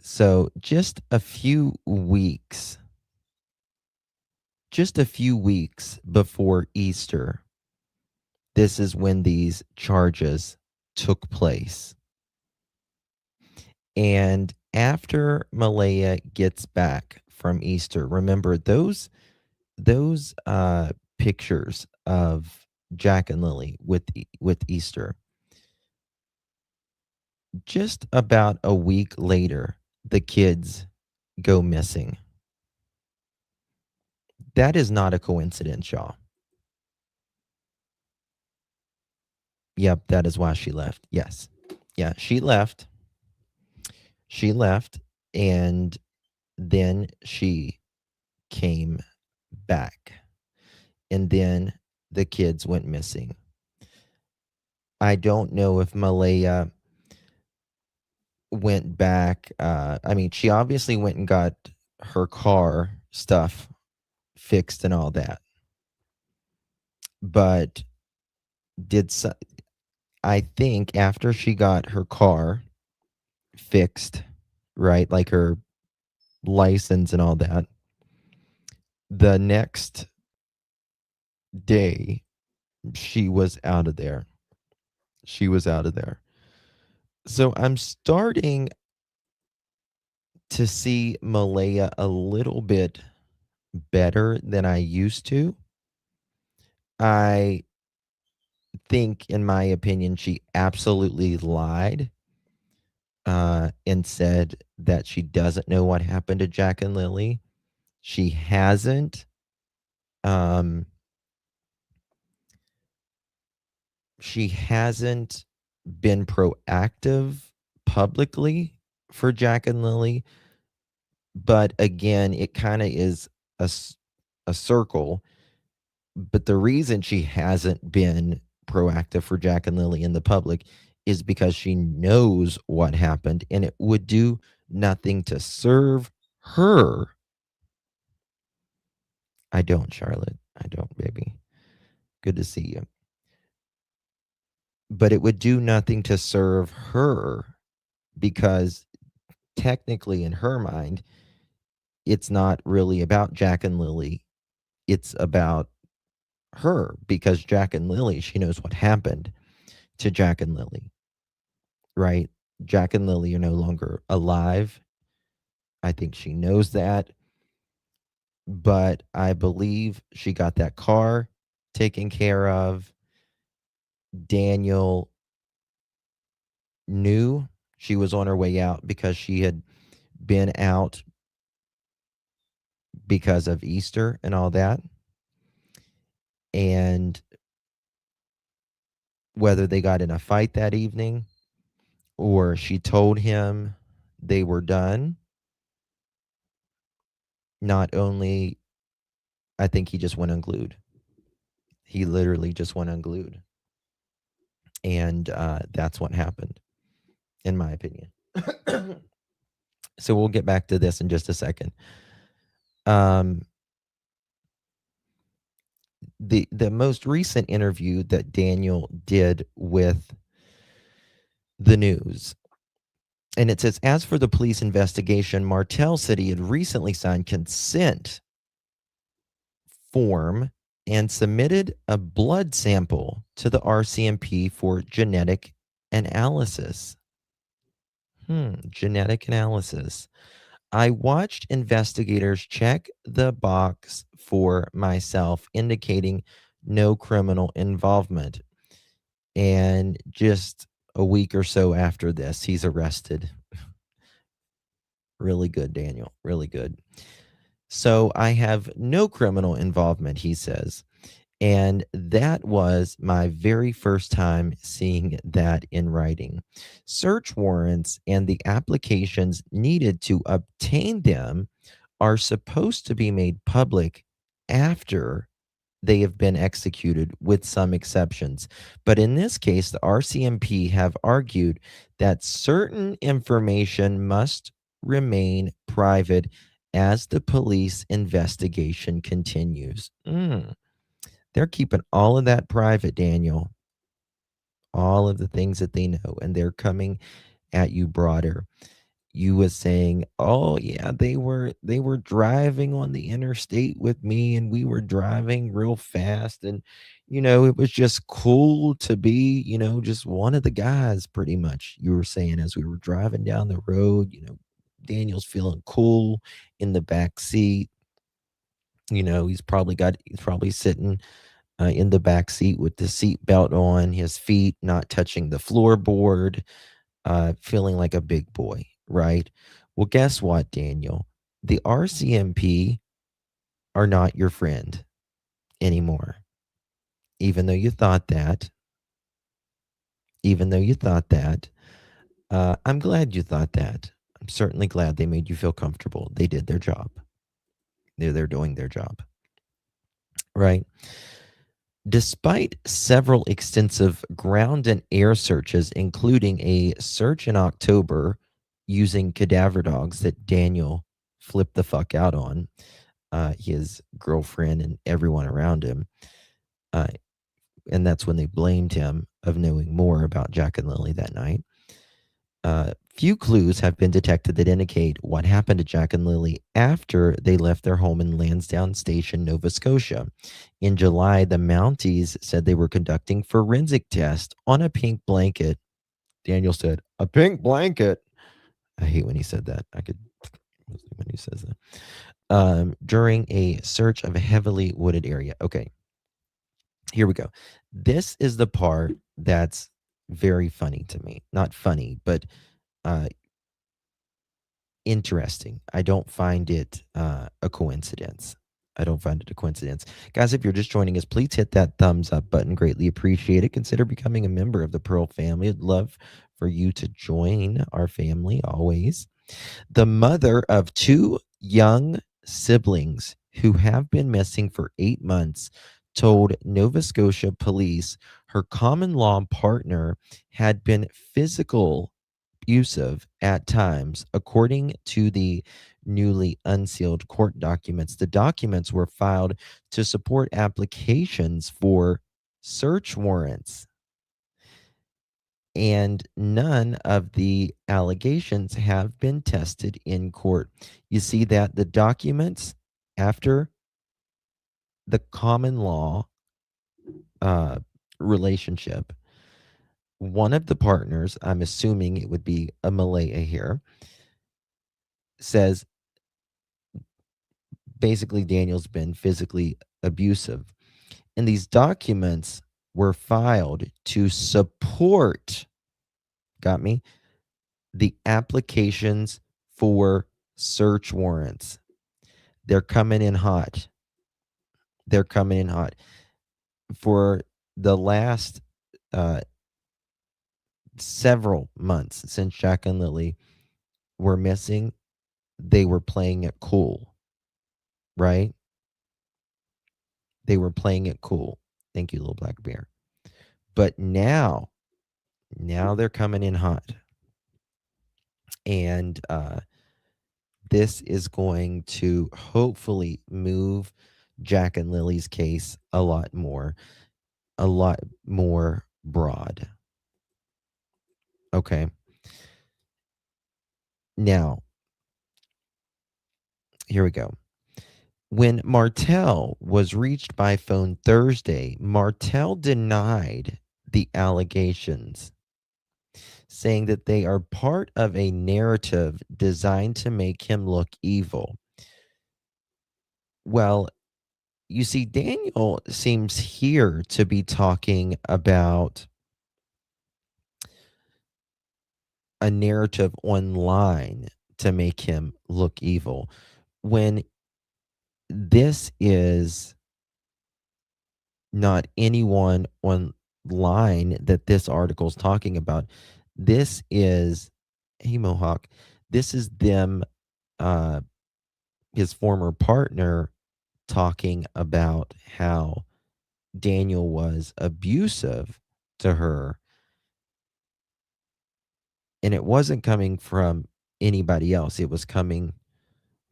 So just a few weeks before Easter, this is when these charges took place. And after Malaya gets back from Easter, remember those pictures of Jack and Lilly with Easter. Just about a week later, the kids go missing. That is not a coincidence, y'all. Yep, that is why she left. Yes. Yeah, she left. She left, and then she came back. And then the kids went missing. I don't know if Malaya went back. I mean, she obviously went and got her car stuff fixed and all that. But I think after she got her car fixed, right, like her license and all that, the next day she was out of there. She was out of there. So I'm starting to see Malaya a little bit better than I used to. I think, in my opinion, she absolutely lied and said that she doesn't know what happened to Jack and Lilly. She hasn't. She hasn't been proactive publicly for Jack and Lilly. But again, it kind of is a circle. But the reason she hasn't been proactive for Jack and Lilly in the public is because she knows what happened, and it would do nothing to serve her. I don't, Charlotte. I don't, baby. Good to see you. But it would do nothing to serve her because technically, in her mind, it's not really about Jack and Lilly. It's about her, because Jack and Lilly, she knows what happened to Jack and Lilly, right? Jack and Lilly are no longer alive. I think she knows that. But I believe she got that car taken care of. Daniel knew she was on her way out because she had been out because of Easter and all that. And whether they got in a fight that evening or she told him they were done, not only, I think he just went unglued. He literally just went unglued. And that's what happened, in my opinion. So we'll get back to this in just a second. The most recent interview that Daniel did with the news, and it says, as for the police investigation, Martell said he had recently signed consent form and submitted a blood sample to the RCMP for genetic analysis. Genetic analysis. I watched investigators check the box for myself, indicating no criminal involvement. And just a week or so after this, he's arrested. Really good, Daniel. Really good. So I have no criminal involvement, he says. And that was my very first time seeing that in writing. Search warrants and the applications needed to obtain them are supposed to be made public after they have been executed, with some exceptions. But in this case, the RCMP have argued that certain information must remain private as the police investigation continues. They're keeping all of that private, Daniel. All of the things that they know, and they're coming at you broader. You was saying, "Oh yeah, they were driving on the interstate with me, and we were driving real fast, and it was just cool to be, just one of the guys." Pretty much, you were saying, as we were driving down the road, Daniel's feeling cool in the back seat. He's probably sitting in the back seat with the seat belt on, his feet not touching the floorboard, feeling like a big boy, right? Well, guess what, Daniel? The RCMP are not your friend anymore. Even though you thought that, I'm glad you thought that. I'm certainly glad they made you feel comfortable. They did their job. They're doing their job, right? Despite several extensive ground and air searches, including a search in October using cadaver dogs that Daniel flipped the fuck out on his girlfriend and everyone around him, and that's when they blamed him of knowing more about Jack and Lilly that night. Few clues have been detected that indicate what happened to Jack and Lilly after they left their home in Lansdowne Station, Nova Scotia. In July, the Mounties said they were conducting forensic tests on a pink blanket. Daniel said, "A pink blanket." I hate when he said that. When he says that. During a search of a heavily wooded area. Okay, here we go. This is the part that's very funny to me. Not funny, but interesting. I don't find it a coincidence. Guys, if you're just joining us, please hit that thumbs up button. Greatly appreciate it. Consider becoming a member of the Pearl family. I'd love for you to join our family always. The mother of two young siblings who have been missing for 8 months told Nova Scotia police her common law partner had been abusive at times, according to the newly unsealed court documents. The documents were filed to support applications for search warrants, and none of the allegations have been tested in court. You see that the documents after the common law relationship, one of the partners, I'm assuming it would be a Malaya here, says basically Daniel's been physically abusive. And these documents were filed to support, got me, the applications for search warrants. They're coming in hot. For the last several months since Jack and Lilly were missing, they were playing it cool, right? They were playing it cool. Thank you, little black bear. But now they're coming in hot. And this is going to hopefully move Jack and Lily's case a lot more broad. Okay. Now, here we go. When Martell was reached by phone Thursday, Martell denied the allegations, saying that they are part of a narrative designed to make him look evil. Well, you see, Daniel seems here to be talking about a narrative online to make him look evil, when this is not anyone online that this article is talking about. This is, hey Mohawk, this is them, his former partner, talking about how Daniel was abusive to her. And it wasn't coming from anybody else. It was coming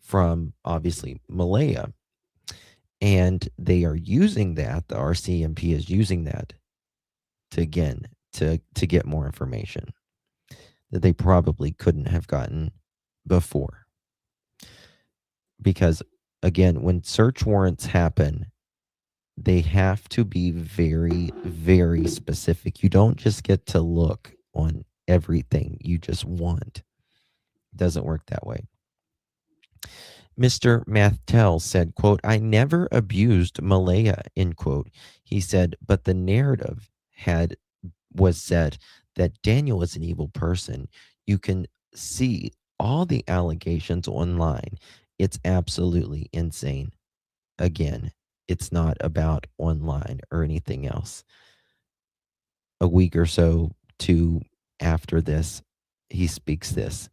from, obviously, Malaya. And they are using that, the RCMP is using that to get more information that they probably couldn't have gotten before. Because, again, when search warrants happen, they have to be very, very specific. You don't just get to look on everything you just want. It doesn't work that way. Mr. Martell said, quote, I never abused Malaya, end quote. He said, but the narrative was said that Daniel is an evil person. You can see all the allegations online. It's absolutely insane. Again, it's not about online or anything else. A week or so after this, he speaks this.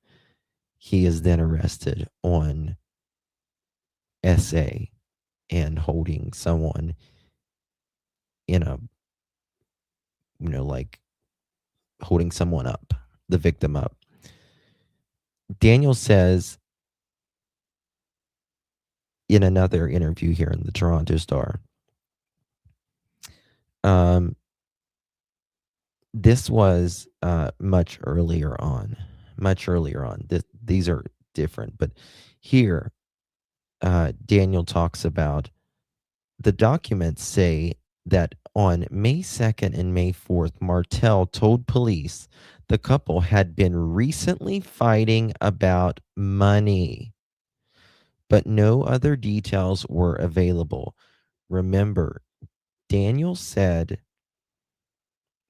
He is then arrested on SA and holding someone in a, like holding someone up, the victim up. Daniel says in another interview here in the Toronto Star, this was much earlier on. These are different, but here Daniel talks about the documents say that on May 2nd and May 4th, Martell told police the couple had been recently fighting about money, but no other details were available. Remember, Daniel said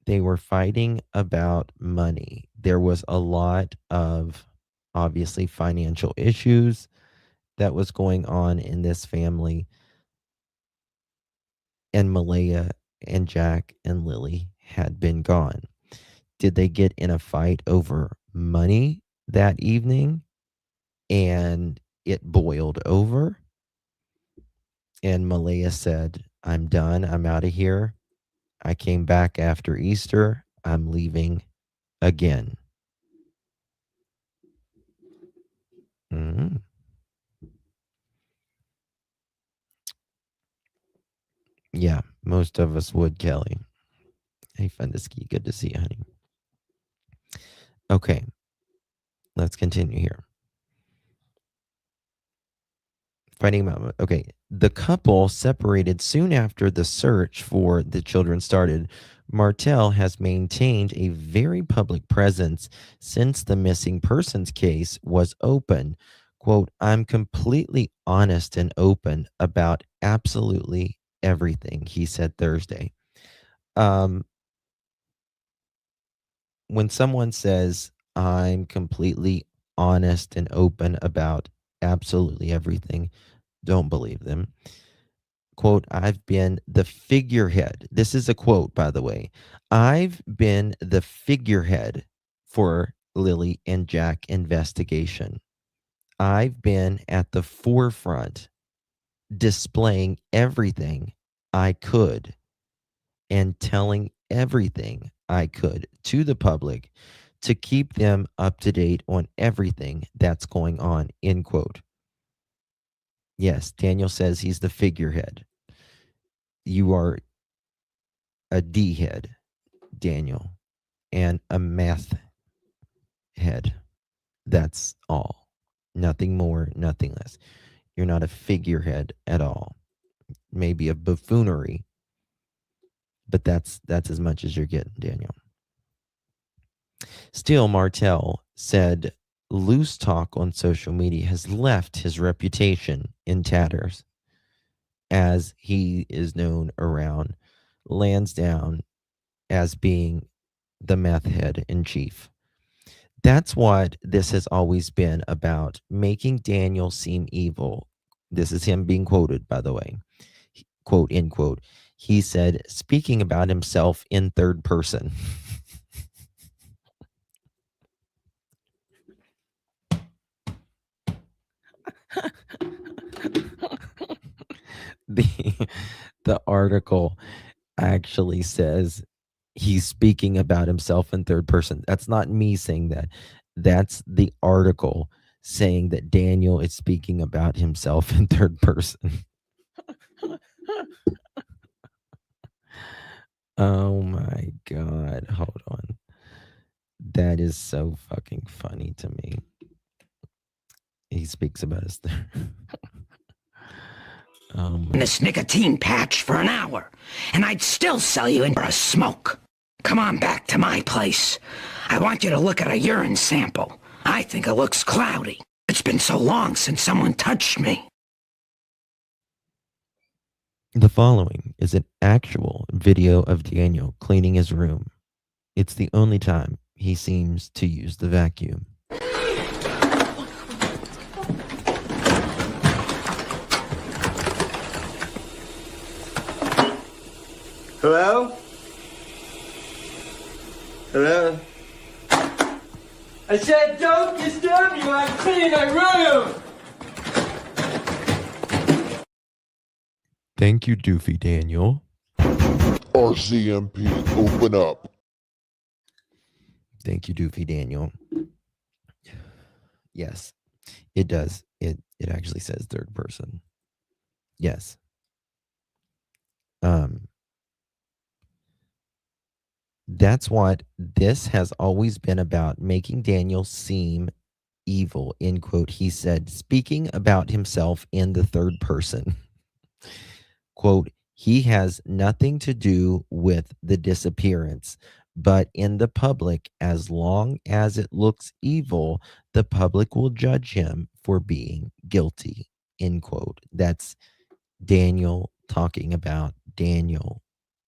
they were fighting about money. There was a lot of, obviously, financial issues that was going on in this family. And Malaya and Jack and Lilly had been gone. Did they get in a fight over money that evening and it boiled over? And Malaya said, I'm done. I'm out of here. I came back after Easter. I'm leaving again. Mm-hmm. Yeah, most of us would, Kelly. Hey, Fundiski, good to see you, honey. Okay, let's continue here. Fighting about, okay, the couple separated soon after the search for the children started. Martell has maintained a very public presence since the missing persons case was open. Quote, I'm completely honest and open about absolutely everything, he said Thursday. When someone says, I'm completely honest and open about absolutely everything, don't believe them. Quote, I've been the figurehead. This is a quote, by the way. I've been the figurehead for Lilly and Jack investigation. I've been at the forefront displaying everything I could and telling everything I could to the public to keep them up to date on everything that's going on, end quote. Yes, Daniel says he's the figurehead. You are a D head, Daniel, and a math head. That's all. Nothing more, nothing less. You're not a figurehead at all. Maybe a buffoonery, but that's as much as you're getting, Daniel. Still, Martell said loose talk on social media has left his reputation in tatters, as he is known around Lansdowne as being the meth head in chief. That's what this has always been about, making Daniel seem evil. This is him being quoted, by the way. Quote, end quote. He said, speaking about himself in third person. The article actually says he's speaking about himself in third person. That's not me saying that. That's the article saying that Daniel is speaking about himself in third person. Oh my God. Hold on. That is so fucking funny to me. He speaks about his this nicotine patch for an hour, and I'd still sell you in for a smoke. Come on back to my place. I want you to look at a urine sample. I think it looks cloudy. It's been so long since someone touched me. The following is an actual video of Daniel cleaning his room. It's the only time he seems to use the vacuum. Hello? Hello? I said don't disturb you, I'm cleaning my room! Thank you, Doofy Daniel. RCMP, open up. Thank you, Doofy Daniel. Yes, it does. It actually says third person. Yes. That's what this has always been about, making Daniel seem evil, end quote. He said, speaking about himself in the third person. Quote, he has nothing to do with the disappearance, but in the public, as long as it looks evil, the public will judge him for being guilty, end quote. That's Daniel talking about Daniel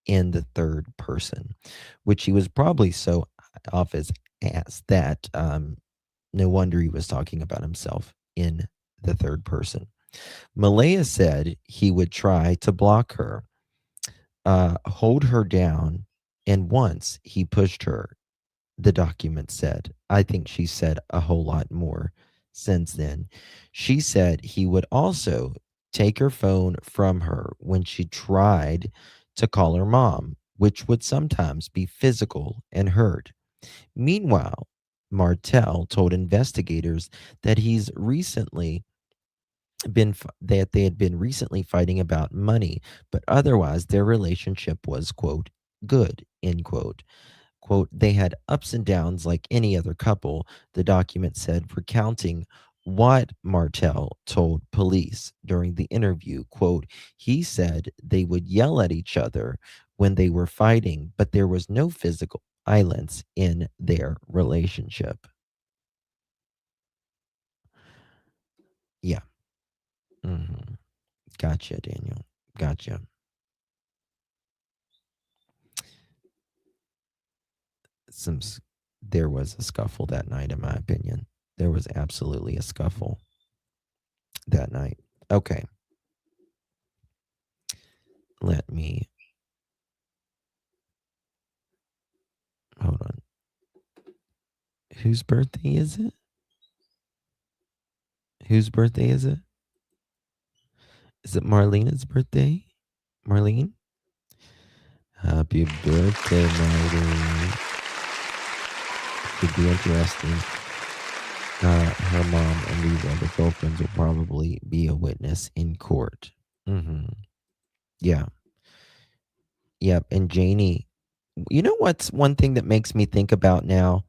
in the third person, which he was probably so off his ass that no wonder he was talking about himself in the third person. Malaya said he would try to block her, hold her down, and once he pushed her, the document said. I think she said a whole lot more since then. She said he would also take her phone from her when she tried to call her mom, which would sometimes be physical and hurt. Meanwhile, Martell told investigators that they had been recently fighting about money, but otherwise their relationship was, quote, good, end quote. Quote, they had ups and downs like any other couple, the document said, recounting what Martell told police during the interview. Quote, he said they would yell at each other when they were fighting, but there was no physical violence in their relationship. Yeah. Mm-hmm. Gotcha, Daniel. Gotcha. There was a scuffle that night, in my opinion. There was absolutely a scuffle that night. Okay. Let me hold on. Whose birthday is it? Whose birthday is it? Is it Marlena's birthday? Marlene? Happy birthday, Marlene. Could be interesting. Her mom and these other girlfriends will probably be a witness in court. Mm-hmm. Yeah. Yep. And Janie, you know what's one thing that makes me think about now?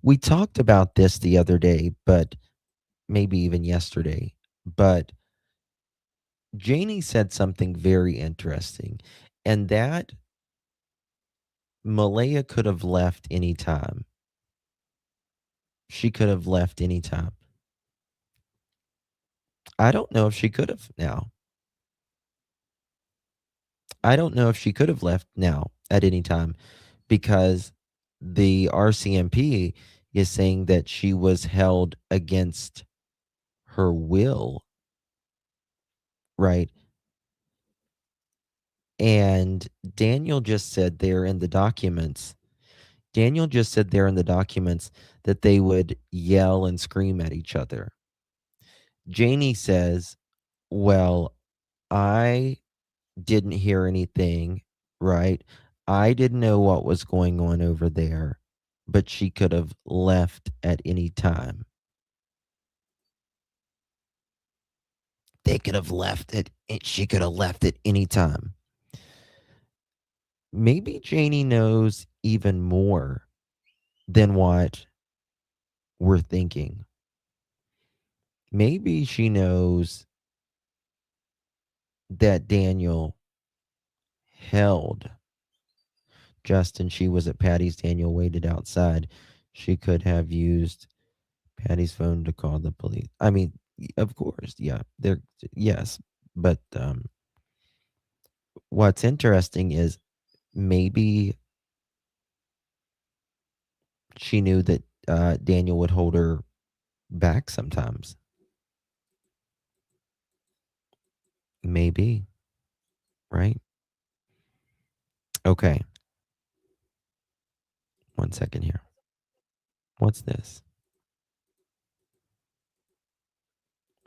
We talked about this the other day, but maybe even yesterday. But Janie said something very interesting, and that Malaya could have left any time. She could have left any time. I don't know if she could have now. I don't know if she could have left now at any time, because the RCMP is saying that she was held against her will, right? And Daniel just said there in the documents that they would yell and scream at each other. Janie says, well, I didn't hear anything, right? I didn't know what was going on over there, but she could have left at any time. They could have left it. She could have left at any time. Maybe Janie knows even more than what we're thinking. Maybe she knows that Daniel held Justin. She was at Patty's. Daniel waited outside. She could have used Patty's phone to call the police. I mean, of course, yeah. Yes, but what's interesting is maybe she knew that Daniel would hold her back sometimes. Maybe, right? Okay. 1 second here. What's this?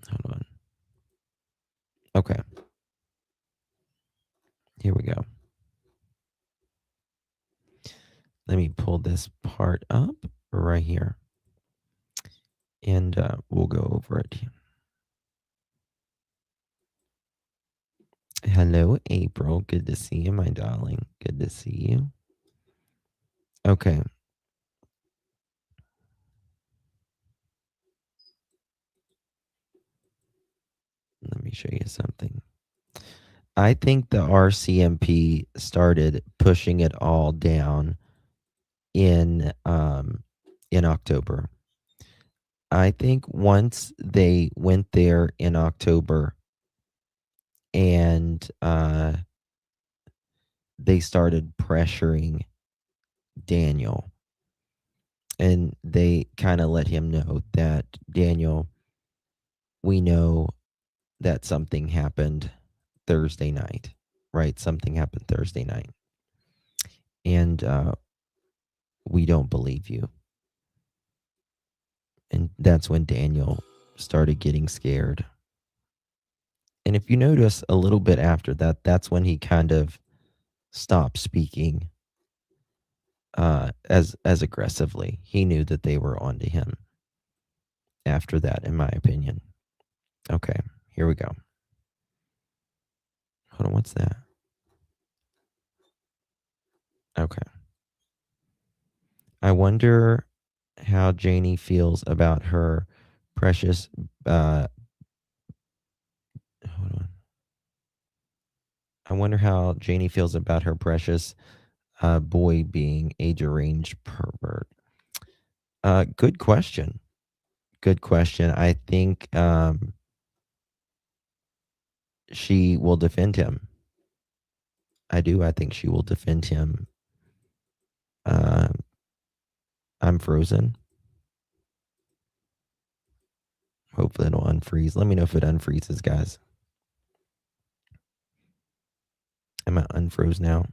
Hold on. Okay. Here we go. Let me pull this part up right here. And we'll go over it. Hello, April. Good to see you, my darling. Good to see you. Okay. Let me show you something. I think the RCMP started pushing it all down in October. I think once they went there in October and they started pressuring Daniel, and they kind of let him know that, Daniel, we know that something happened Thursday night, right? Something happened Thursday night. And we don't believe you. And that's when Daniel started getting scared. And if you notice a little bit after that, that's when he kind of stopped speaking as aggressively. He knew that they were onto him after that, in my opinion. Okay, here we go. Hold on, what's that? Okay. I wonder how Janie feels about her precious hold on. I wonder how Janie feels about her precious boy being a deranged pervert. Good question. Good question. I think she will defend him. I do. I think she will defend him. I'm frozen. Hopefully it'll unfreeze. Let me know if it unfreezes, guys. Am I unfroze now?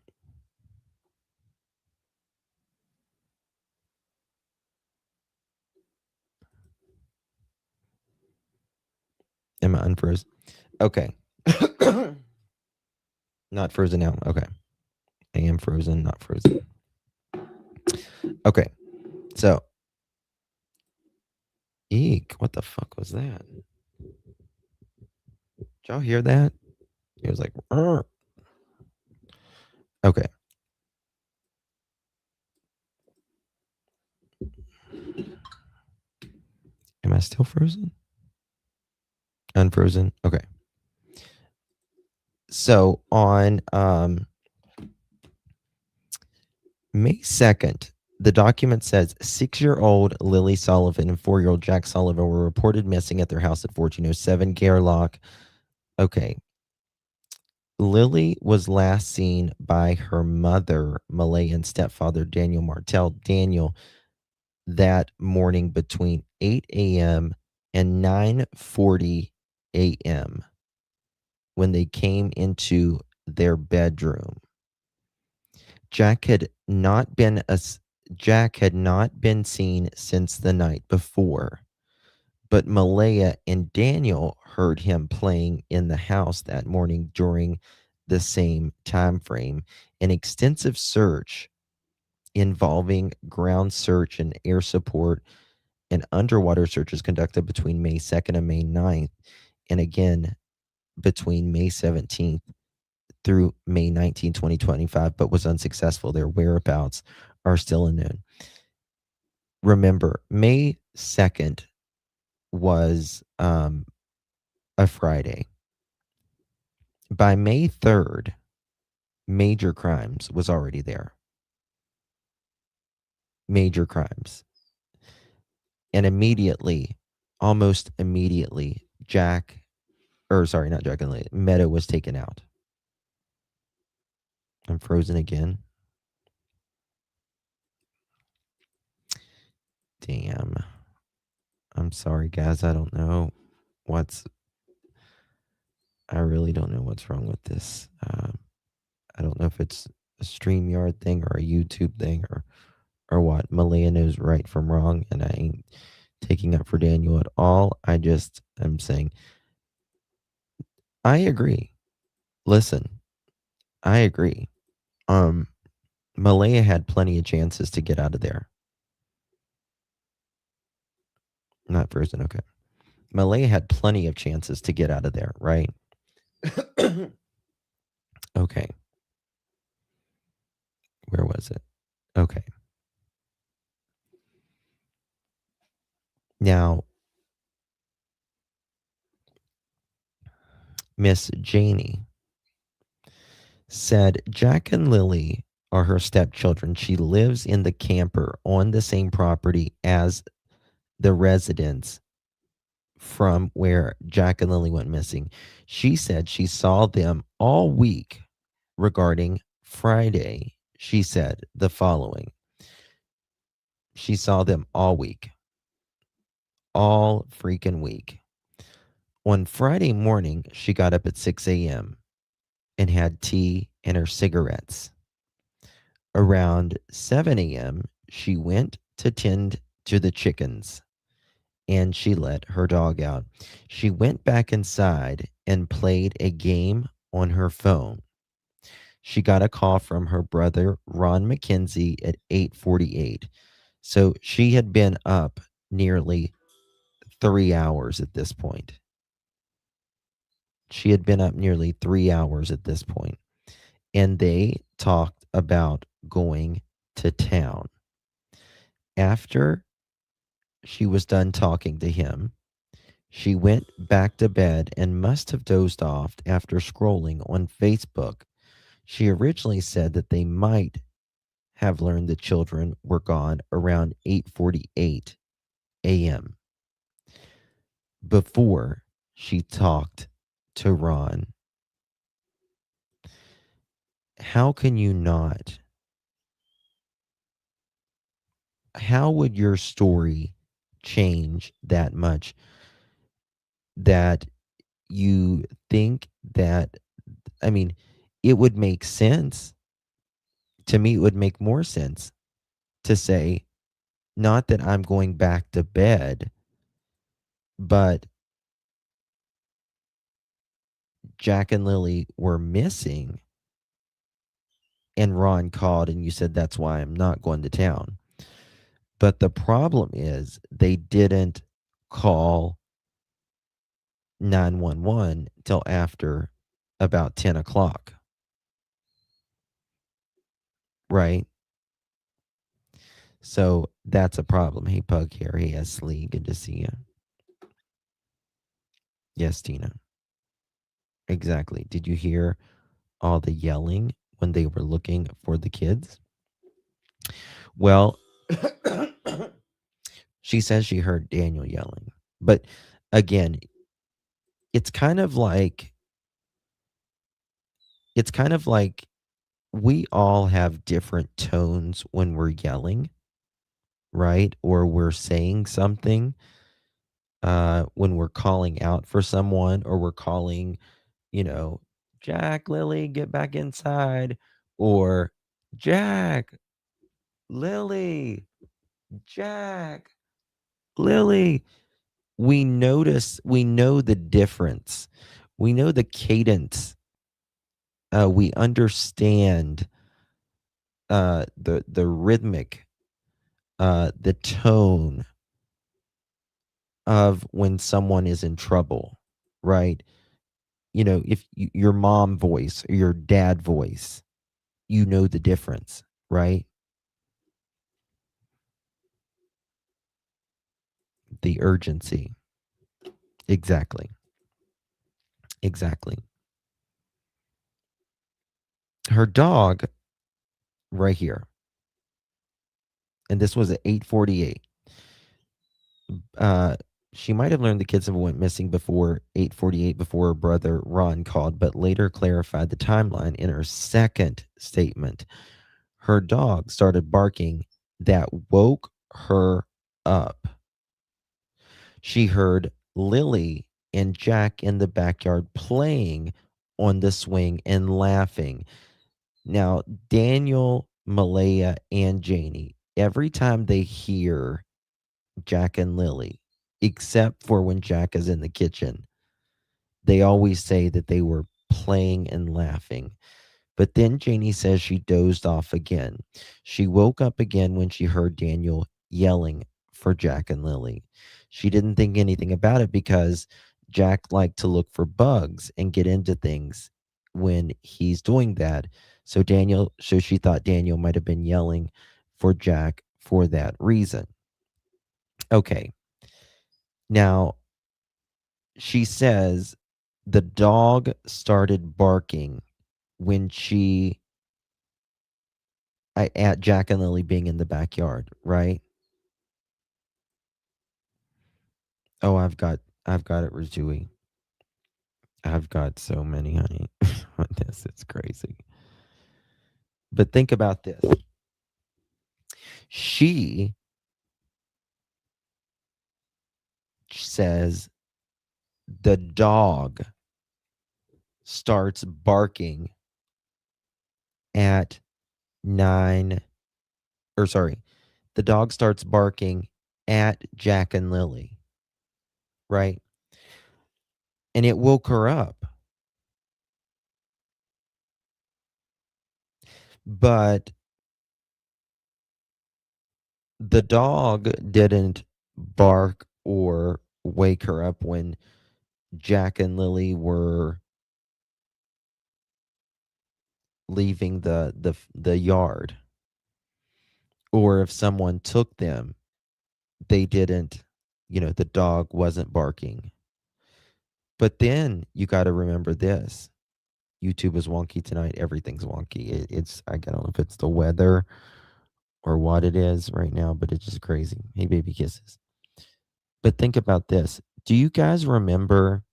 Am I unfroze? Okay. Not frozen now. Okay. I am frozen, not frozen. Okay. So, eek, what the fuck was that? Did y'all hear that? It was like, "Rrr." Okay. Am I still frozen? Unfrozen? Okay. So on May 2nd, the document says 6-year-old Lily Sullivan and 4-year-old Jack Sullivan were reported missing at their house at 1407 Gairloch. Okay. Lily was last seen by her mother, Malay, and stepfather, Daniel Martell. Daniel, that morning between 8 a.m. and 9:40 a.m. when they came into their bedroom. Jack had not been seen since the night before, but Malaya and Daniel heard him playing in the house that morning during the same time frame. An extensive search involving ground search and air support and underwater searches conducted between May 2nd and May 9th, and again between May 17th through May 19, 2025, but was unsuccessful. Their whereabouts are still unknown. Remember, May 2nd was a Friday. By May 3rd, Major Crimes was already there. Major Crimes. And immediately, almost immediately, not Jack and Lilly, Meadow was taken out. I'm frozen again. Damn. I'm sorry, guys. I don't know I really don't know what's wrong with this. I don't know if it's a StreamYard thing or a YouTube thing or what. Malaya knows right from wrong, and I ain't taking up for Daniel at all. I'm saying, I agree. Listen, I agree. Malaya had plenty of chances to get out of there. Not frozen, okay. Malaya had plenty of chances to get out of there, right? Okay. Where was it? Okay. Now, Miss Janie said Jack and Lily are her stepchildren. She lives in the camper on the same property as the residents from where Jack and Lily went missing. She said she saw them all week regarding Friday. She said the following. She saw them all week. All freaking week. On Friday morning, she got up at 6 a.m. and had tea and her cigarettes. Around 7 a.m., she went to tend to the chickens and she let her dog out. She went back inside and played a game on her phone. She got a call from her brother, Ron McKenzie, at 8:48. So she had been up nearly 3 hours at this point. She had been up nearly 3 hours at this point. And they talked about going to town. After she was done talking to him, she went back to bed and must have dozed off after scrolling on Facebook. She originally said that they might have learned the children were gone around 8:48 a.m. before she talked to Ron. How can you not? How would your story change that much that you think that, I mean, it would make sense. To me, it would make more sense to say, not that I'm going back to bed, but Jack and Lily were missing and Ron called and you said, that's why I'm not going to town. But the problem is they didn't call 911 till after about 10 o'clock. Right? So that's a problem. Hey, Pug here. Hey, Eslee. Good to see you. Yes, Tina. Exactly. Did you hear all the yelling when they were looking for the kids? Well, she says she heard Daniel yelling. But again, it's kind of like we all have different tones when we're yelling, right? Or we're saying something when we're calling out for someone, or we're calling, Jack, Lily, get back inside, or Jack, Lily, Jack, Lily. We know the difference. We know the cadence. We understand the rhythmic, the tone of when someone is in trouble, right? If your mom voice or your dad voice, you know the difference, right? The urgency. Exactly. Her dog right here. And this was at 8:48. She might have learned the kids went missing before 8:48, before her brother Ron called, but later clarified the timeline in her second statement. Her dog started barking that woke her up. She heard Lily and Jack in the backyard playing on the swing and laughing. Now, Daniel, Malaya, and Janie, every time they hear Jack and Lily, except for when Jack is in the kitchen, they always say that they were playing and laughing. But then Janie says she dozed off again. She woke up again when she heard Daniel yelling for Jack and Lily. She didn't think anything about it because Jack liked to look for bugs and get into things when he's doing that. So she thought Daniel might have been yelling for Jack for that reason. Okay. Now, she says the dog started barking when at Jack and Lily being in the backyard, right? Oh, I've got it, Rajui. I've got so many, honey. On this, it's crazy. But think about this. She says the dog starts barking at the dog starts barking at Jack and Lily, right? And it woke her up. But the dog didn't bark or wake her up when Jack and Lily were leaving the yard, or if someone took them, they didn't, the dog wasn't barking. But then you got to remember this. YouTube is wonky tonight. Everything's wonky. I don't know if it's the weather or what it is right now, but it's just crazy. Hey, baby kisses. But think about this. Do you guys remember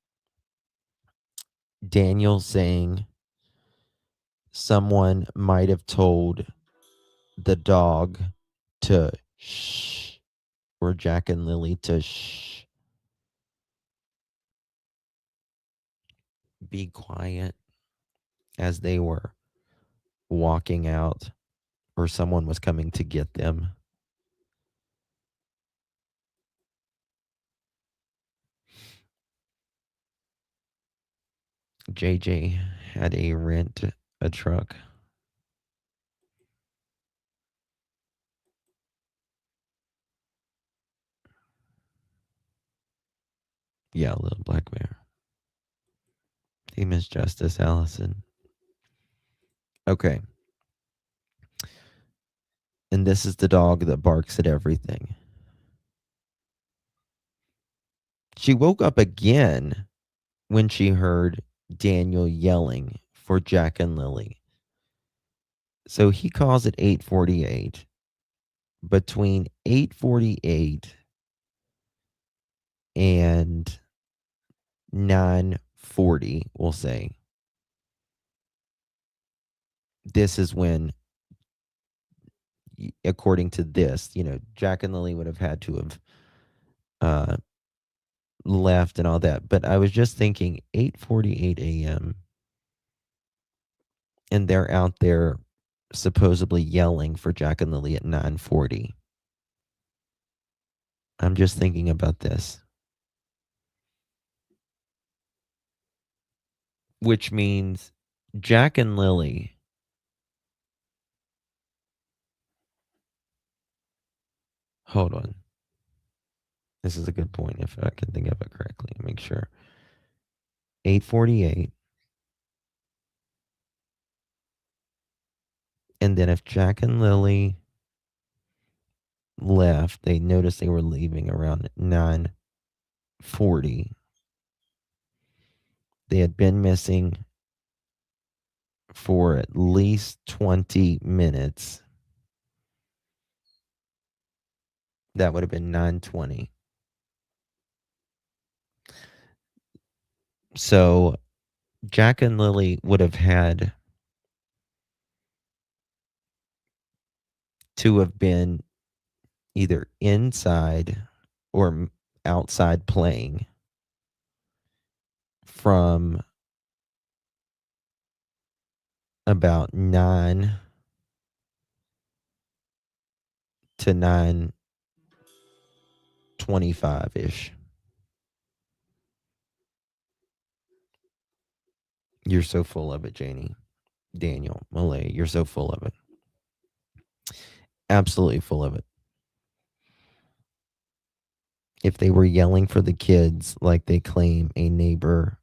Daniel saying someone might have told the dog to shh, or Jack and Lily to shh, be quiet as they were walking out, or someone was coming to get them? JJ had a rent a truck. Yeah, little black bear. Hey, Miss Justice Allison. Okay. And this is the dog that barks at everything. She woke up again when she heard Daniel yelling for Jack and Lily. So he calls at 8:48. Between 8:48 and 9:40, we'll say, this is when, according to this, Jack and Lily would have had to have left and all that. But I was just thinking 8:48 a.m. and they're out there supposedly yelling for Jack and Lily at 9:40. I'm just thinking about this. Which means Jack and Lily hold on. This is a good point if I can think of it correctly. Make sure. 8:48. And then if Jack and Lily left, they noticed they were leaving around 9:40. They had been missing for at least 20 minutes. That would have been 9:20. So Jack and Lilly would have had to have been either inside or outside playing from about 9 to 9:25-ish. You're so full of it, Janie. Daniel, Malay, you're so full of it. Absolutely full of it. If they were yelling for the kids like they claim a neighbor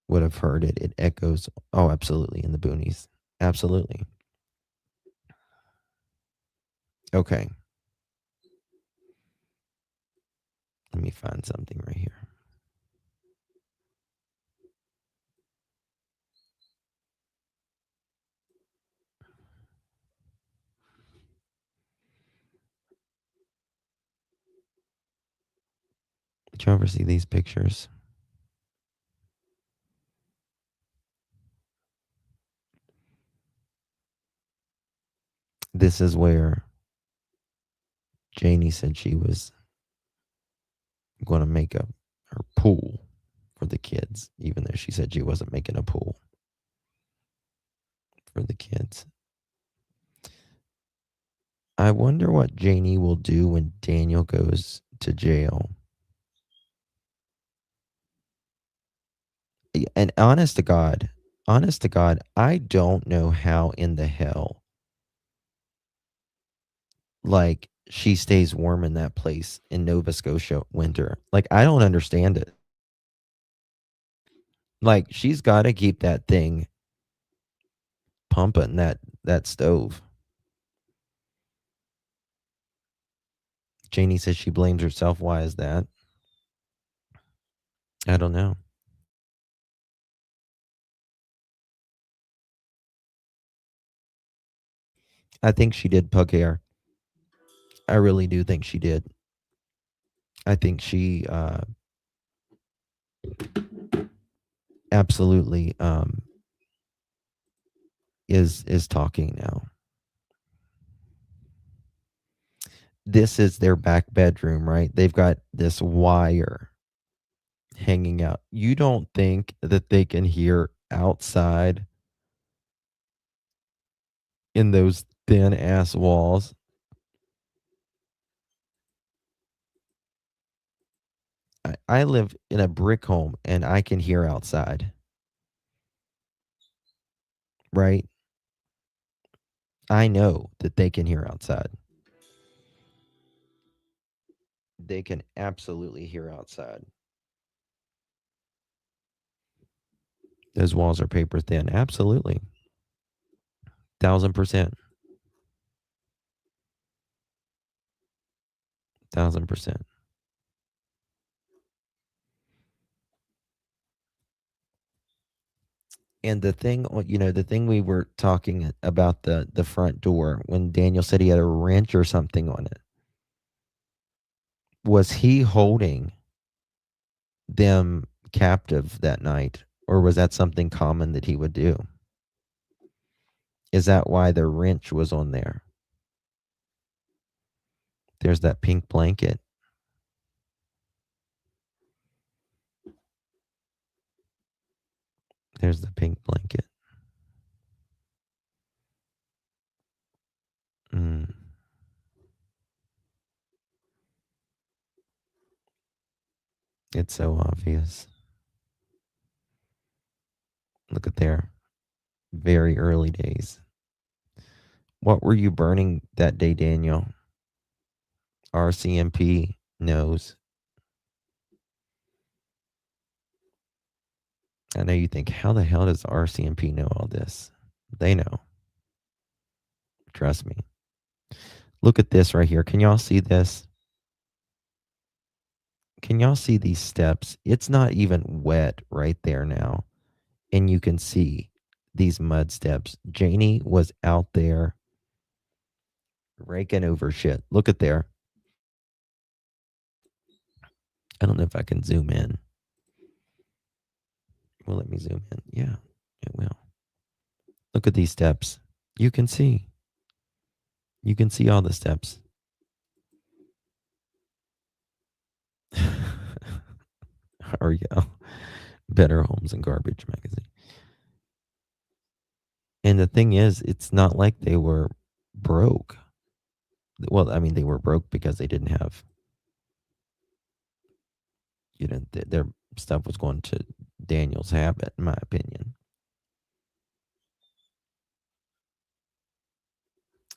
would have heard it, it echoes, oh, absolutely, in the boonies. Absolutely. Okay. Let me find something right here. Did you ever see these pictures? This is where Janie said she was going to make her pool for the kids, even though she said she wasn't making a pool for the kids. I wonder what Janie will do when Daniel goes to jail. And honest to God, I don't know how in the hell, like, she stays warm in that place in Nova Scotia winter. Like, I don't understand it. Like, she's got to keep that thing pumping, that stove. Janie says she blames herself. Why is that? I don't know. I think she did pug hair. I really do think she did. I think she absolutely is talking now. This is their back bedroom, right? They've got this wire hanging out. You don't think that they can hear outside in those thin ass walls? I live in a brick home and I can hear outside. Right? I know that they can hear outside. They can absolutely hear outside. Those walls are paper thin. Absolutely. 1,000%. 1,000%. And the thing, the thing we were talking about the front door when Daniel said he had a wrench or something on it. Was he holding them captive that night, or was that something common that he would do? Is that why the wrench was on there? There's that pink blanket. There's the pink blanket. It's so obvious. Look at there. Very early days. What were you burning that day, Daniel? RCMP knows. I know you think, how the hell does RCMP know all this? They know. Trust me. Look at this right here. Can y'all see this? Can y'all see these steps? It's not even wet right there now. And you can see these mud steps. Janie was out there raking over shit. Look at there. I don't know if I can zoom in. Well, let me zoom in. Yeah, it will. Look at these steps. You can see. You can see all the steps. REO. Better Homes and Garbage magazine. And the thing is, it's not like they were broke. Well, I mean, they were broke because they didn't have, their stuff was going to Daniel's habit, in my opinion.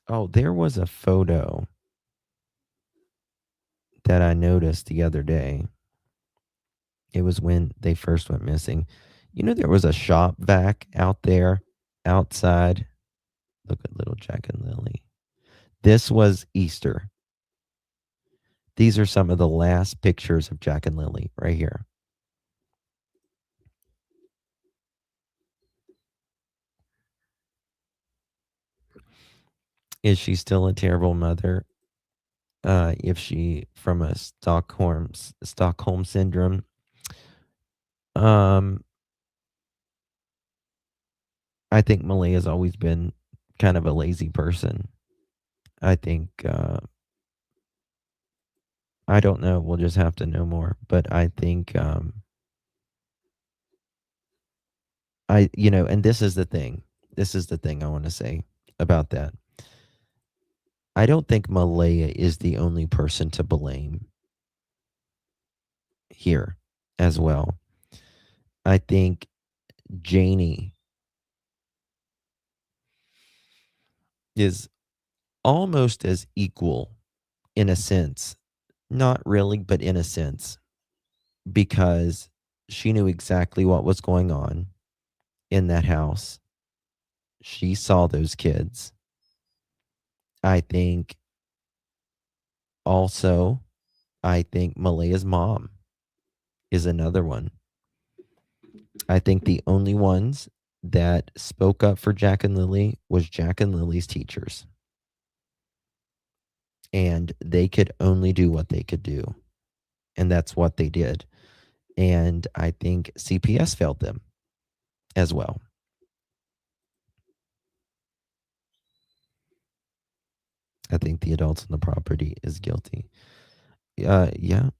Oh, there was a photo that I noticed the other day. It was when they first went missing. There was a shop vac out there outside. Look at little Jack and Lilly. This was Easter. These are some of the last pictures of Jack and Lilly right here. Is she still a terrible mother? If she from a Stockholm syndrome? I think Malay has always been kind of a lazy person. I think I don't know. We'll just have to know more. But I think and this is the thing. This is the thing I want to say about that. I don't think Malaya is the only person to blame here as well. I think Janie is almost as equal in a sense. Not really, but in a sense. Because she knew exactly what was going on in that house. She saw those kids. I think Malaya's mom is another one. I think the only ones that spoke up for Jack and Lilly was Jack and Lily's teachers. And they could only do what they could do. And that's what they did. And I think CPS failed them as well. I think the adults on the property is guilty. Yeah.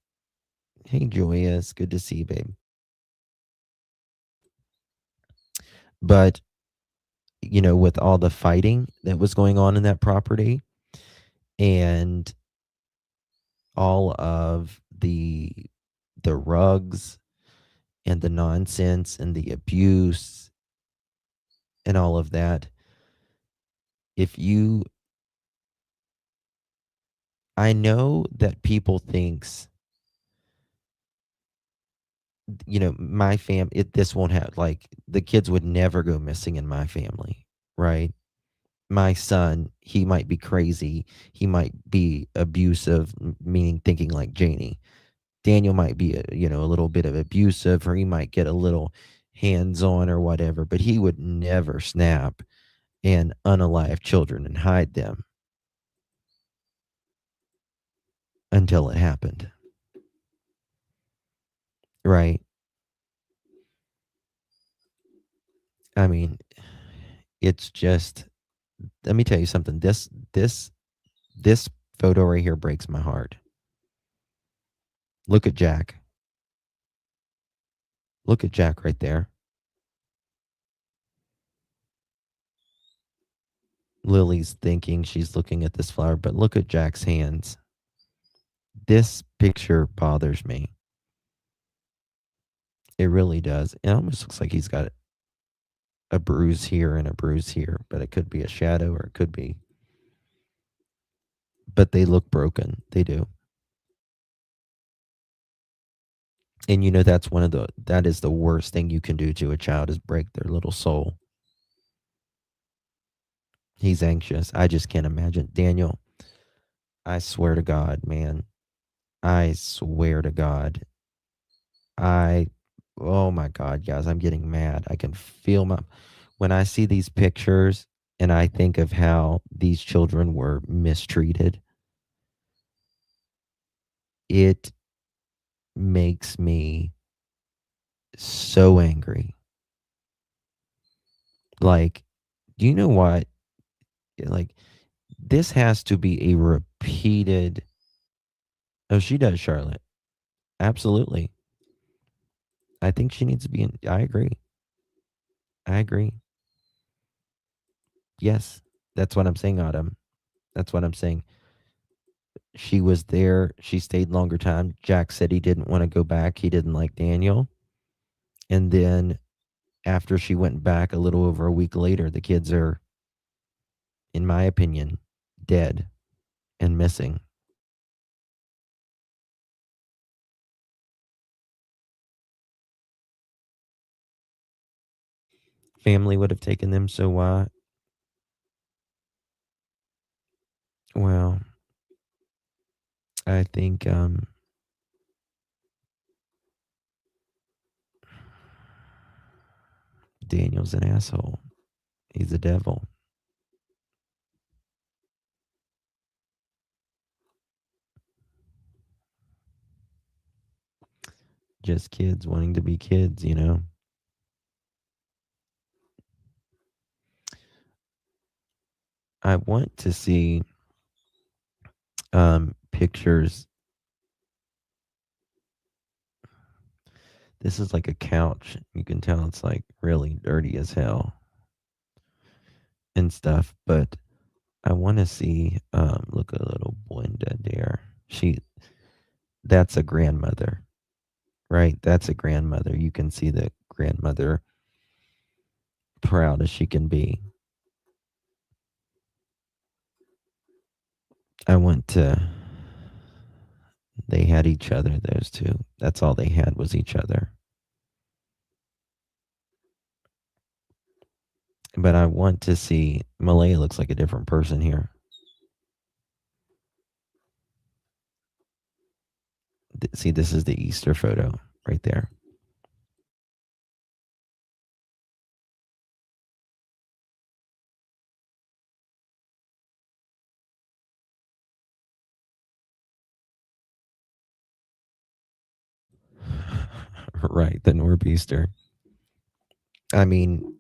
Hey, Joya, it's good to see you, babe. But, with all the fighting that was going on in that property and all of the rugs and the nonsense and the abuse and all of that, I know that people thinks, my this won't have, like, the kids would never go missing in my family, right? My son, he might be crazy. He might be abusive, meaning thinking like Janie. Daniel might be, a little bit of abusive, or he might get a little hands-on or whatever, but he would never snap and unalive children and hide them until it happened. Right? I mean, it's just, let me tell you something. This photo right here breaks my heart. Look at Jack. Look at Jack right there. Lily's thinking she's looking at this flower, but look at Jack's hands. This picture bothers me. It really does. It almost looks like he's got a bruise here and a bruise here, but it could be a shadow or it could be. But they look broken. They do. And that is the worst thing you can do to a child, is break their little soul. He's anxious. I just can't imagine. Daniel, I swear to God, man. I swear to God. Oh my God, guys, I'm getting mad. I can feel when I see these pictures and I think of how these children were mistreated, it makes me so angry. Like, do you know what? Like, this has to be a repeated. Oh, she does, Charlotte. Absolutely. I think she needs to be in. I agree. I agree. Yes. That's what I'm saying, Autumn. That's what I'm saying. She was there. She stayed longer time. Jack said he didn't want to go back. He didn't like Daniel. And then after she went back a little over a week later, the kids are, in my opinion, dead and missing. Family would have taken them, so why? Well, I think Daniel's an asshole. He's a devil. Just kids wanting to be kids, you know? I want to see pictures. This is like a couch. You can tell it's like really dirty as hell and stuff, but I want to see look at little Brenda there. That's a grandmother, right? That's a grandmother. You can see the grandmother proud as she can be. I want to they had each other, those two. That's all they had was each other. But I want to see Malaya looks like a different person here. See, this is the Easter photo right there. Right, the Nor'easter. I mean,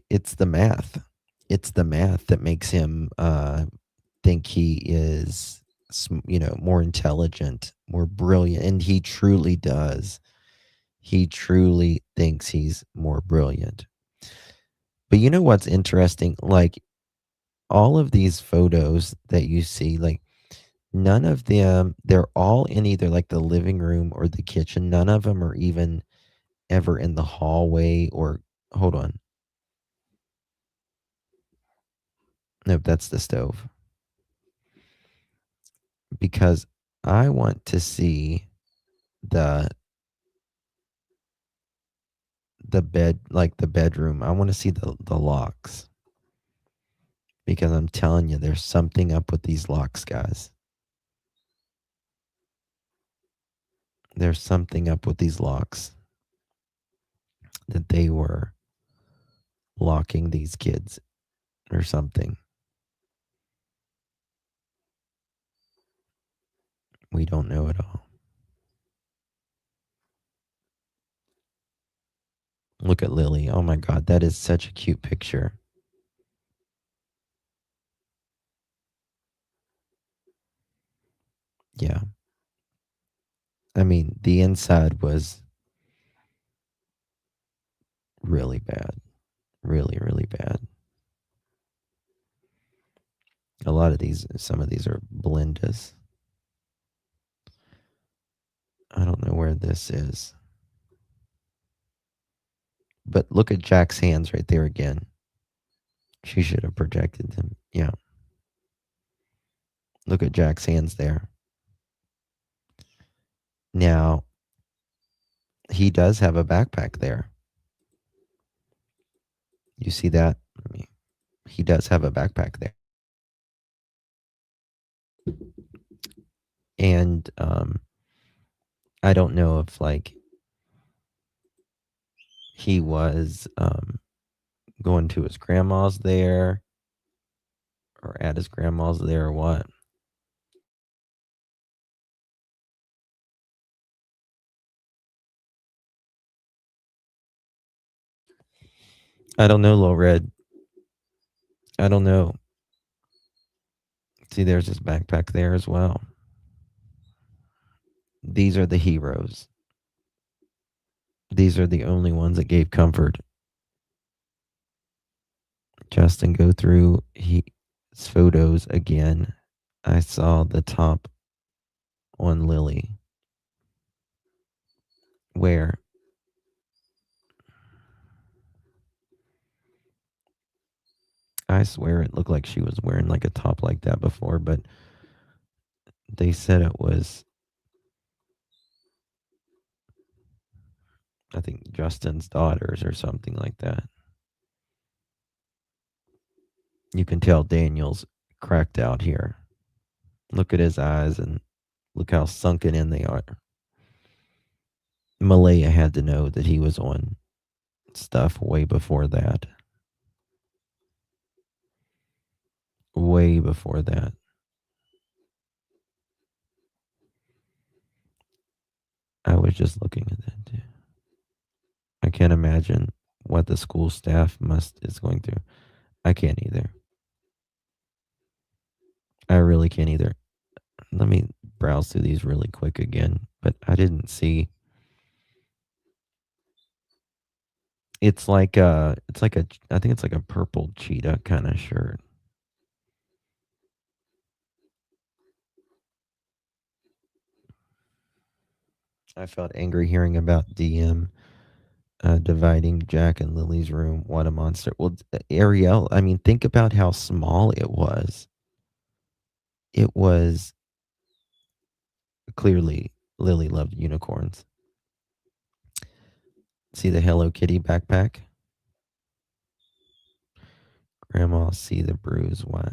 it's the math. It's the math that makes him think he is, more intelligent, more brilliant, and he truly does. He truly thinks he's more brilliant. But you know what's interesting? Like all of these photos that you see, like none of them, they're all in either like the living room or the kitchen. None of them are even ever in the hallway or, hold on. Nope, that's the stove. Because I want to see the bed, like the bedroom. I want to see the locks. Because I'm telling you, there's something up with these locks, guys. There's something up with these locks. That they were locking these kids or something. We don't know at all. Look at Lily. Oh my God, that is such a cute picture. Yeah. I mean, the inside was really bad. Really, really bad. A lot of these, some of these are blendas. I don't know where this is. But look at Jack's hands right there again. She should have projected them. Yeah. Look at Jack's hands there. Now, he does have a backpack there. You see that? He does have a backpack there. And I don't know if like he was going to his grandma's there or at his grandma's there or what. I don't know, Low Red. I don't know. See, there's his backpack there as well. These are the heroes. These are the only ones that gave comfort. Justin, go through his photos again. I saw the top on Lily. Where? I swear it looked like she was wearing like a top like that before, but they said it was, I think, Justin's daughters or something like that. You can tell Daniel's cracked out here. Look at his eyes and look how sunken in they are. Malaya had to know that he was on stuff way before that. Way before that. I was just looking at that too. I can't imagine what the school staff is going through. I can't either. I really can't either. Let me browse through these really quick again, but I didn't see. It's like I think it's like a purple cheetah kind of shirt. I felt angry hearing about DM dividing Jack and Lily's room. What a monster. Well, Ariel, I mean, think about how small it was. It was clearly Lily loved unicorns. See the Hello Kitty backpack? Grandma, see the bruise. Why?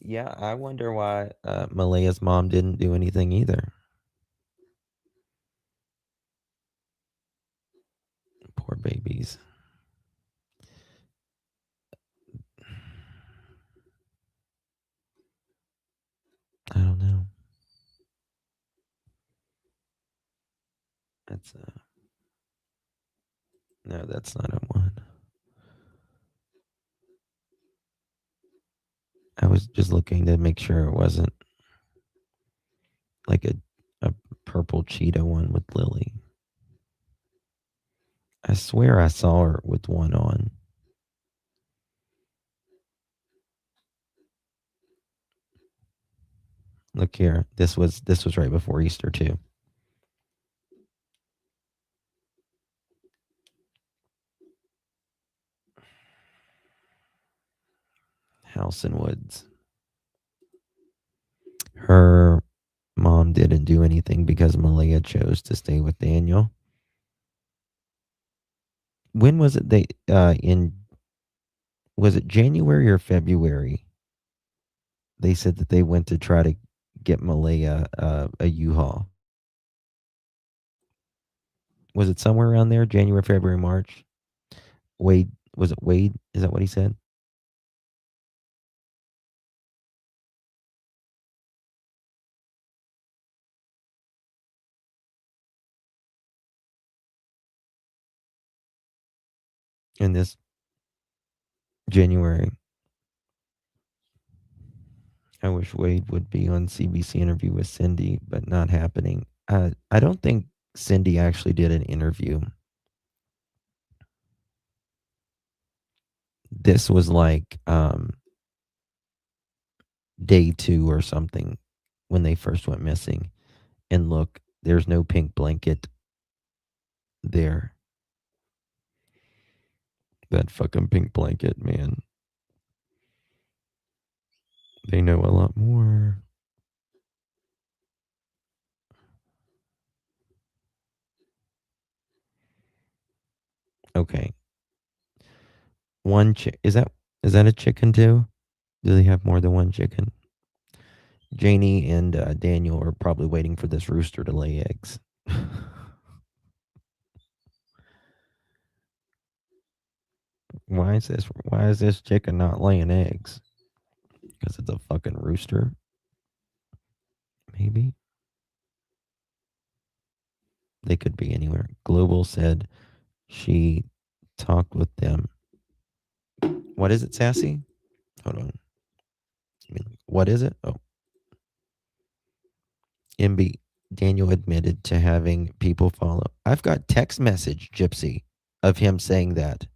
Yeah, I wonder why Malaya's mom didn't do anything either. Poor babies. I don't know. That's no, that's not a one. I was just looking to make sure it wasn't like a purple cheetah one with Lily. I swear I saw her with one on. Look here. This was right before Easter too. House and Woods. Her mom didn't do anything because Malaya chose to stay with Daniel. When was it was it January or February? They said that they went to try to get Malaya a U-Haul. Was it somewhere around there? January, February, March? Wade, was it Wade? Is that what he said? In this January. I wish Wade would be on CBC interview with Cindy, but not happening. I don't think Cindy actually did an interview. This was like day 2 or something when they first went missing. And look, there's no pink blanket there. That fucking pink blanket, man. They know a lot more. Okay. One is that a chicken too? Do they have more than one chicken? Janie and Daniel are probably waiting for this rooster to lay eggs. Why is this chicken not laying eggs? Because it's a fucking rooster? Maybe. They could be anywhere. Global said she talked with them. What is it, Sassy? Hold on. What is it? Oh. MB, Daniel admitted to having people follow. I've got text message, Gypsy, of him saying that.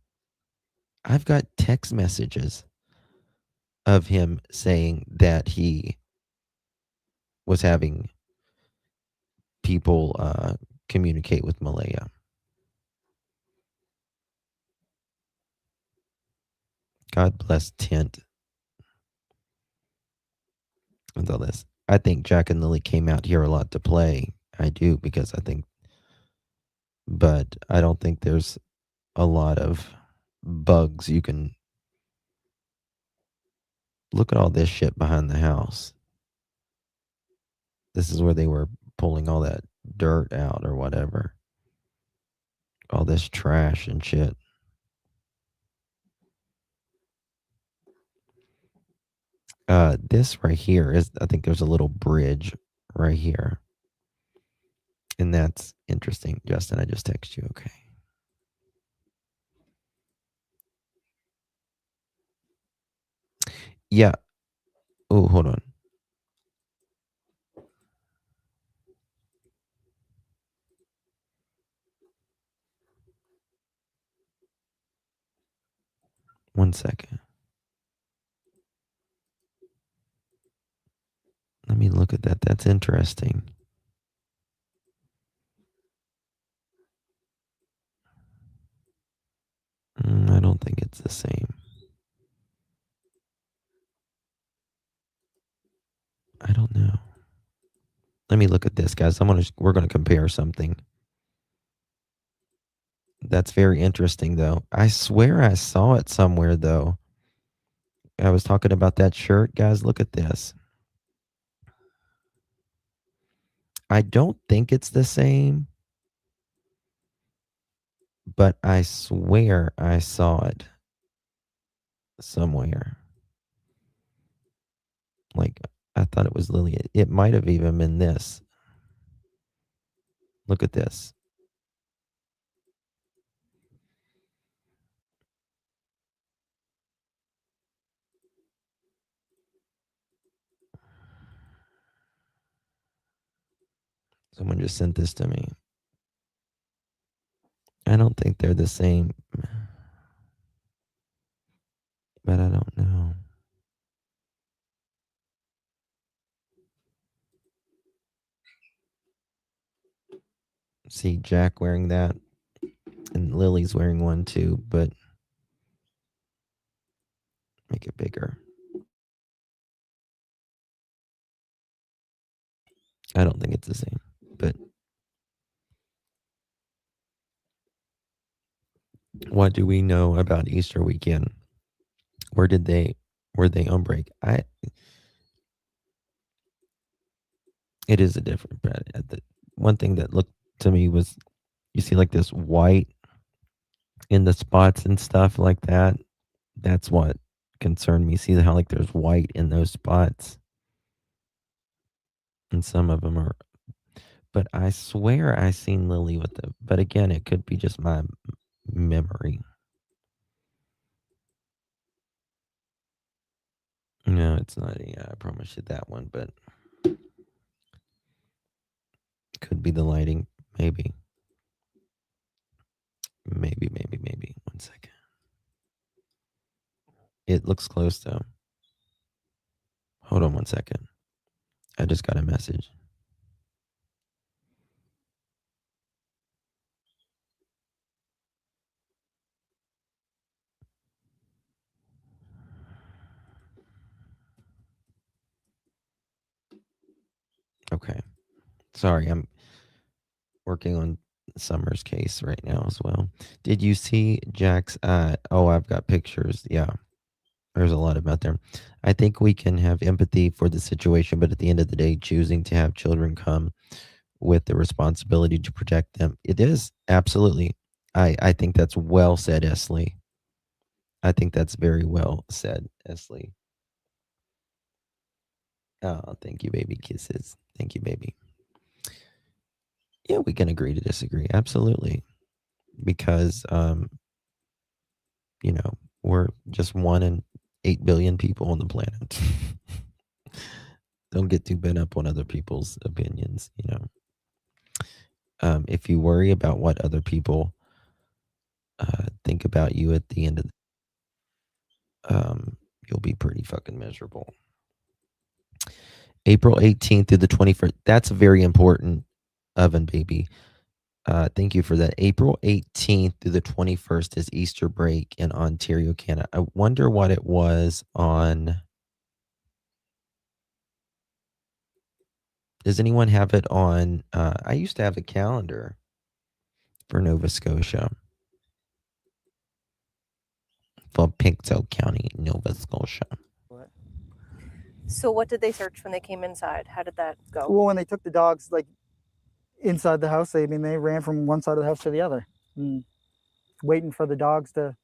I've got text messages of him saying that he was having people communicate with Malaya. God bless Tint with all this. I think Jack and Lily came out here a lot to play. I do, because I think, but I don't think there's a lot of bugs you can look at. All this shit behind the house. This is where they were pulling all that dirt out or whatever. All this trash and shit. This right here is, I think there's a little bridge right here. And that's interesting. Justin, I just text you. Okay. Yeah. Oh, hold on. One second. Let me look at that. That's interesting. I don't think it's the same. I don't know. Let me look at this, guys. We're gonna compare something. That's very interesting, though. I swear I saw it somewhere, though. I was talking about that shirt, guys. Look at this. I don't think it's the same, but I swear I saw it somewhere. Like, I thought it was Lily. It might have even been this. Look at this. Someone just sent this to me. I don't think they're the same, but I don't know. See Jack wearing that, and Lily's wearing one too, but make it bigger. I don't think it's the same, but what do we know about Easter weekend? Were they on break? It is a different, but the one thing that looked to me was, you see like this white in the spots and stuff like that. That's what concerned me. See how like there's white in those spots, and some of them are. But I swear I seen Lily with them. But again, it could be just my memory. No, it's not. Yeah, I promise you that one, but could be the lighting. Maybe. Maybe. One second. It looks close though. Hold on one second. I just got a message. Okay. Sorry, I'm working on Summer's case right now as well. Did you see Jack's I've got pictures. Yeah. There's a lot about there. I think we can have empathy for the situation, but at the end of the day, choosing to have children come with the responsibility to protect them. It is absolutely. I think that's well said, Esley. I think that's very well said, Esley. Oh, thank you, baby. Kisses. Thank you, baby. Yeah, we can agree to disagree. Absolutely. because we're just 1 in 8 billion people on the planet. Don't get too bent up on other people's opinions. If you worry about what other people think about you at the end of you'll be pretty fucking miserable. April 18th through the 21st. That's very important, Oven Baby. Thank you for that. April 18th through the 21st is Easter break in Ontario, Canada. I wonder what it was on. Does anyone have it on? I used to have a calendar for Nova Scotia. For Pictou County, Nova Scotia. So what did they search when they came inside? How did that go? Well, when they took the dogs like inside the house, they ran from one side of the house to the other, waiting for the dogs to,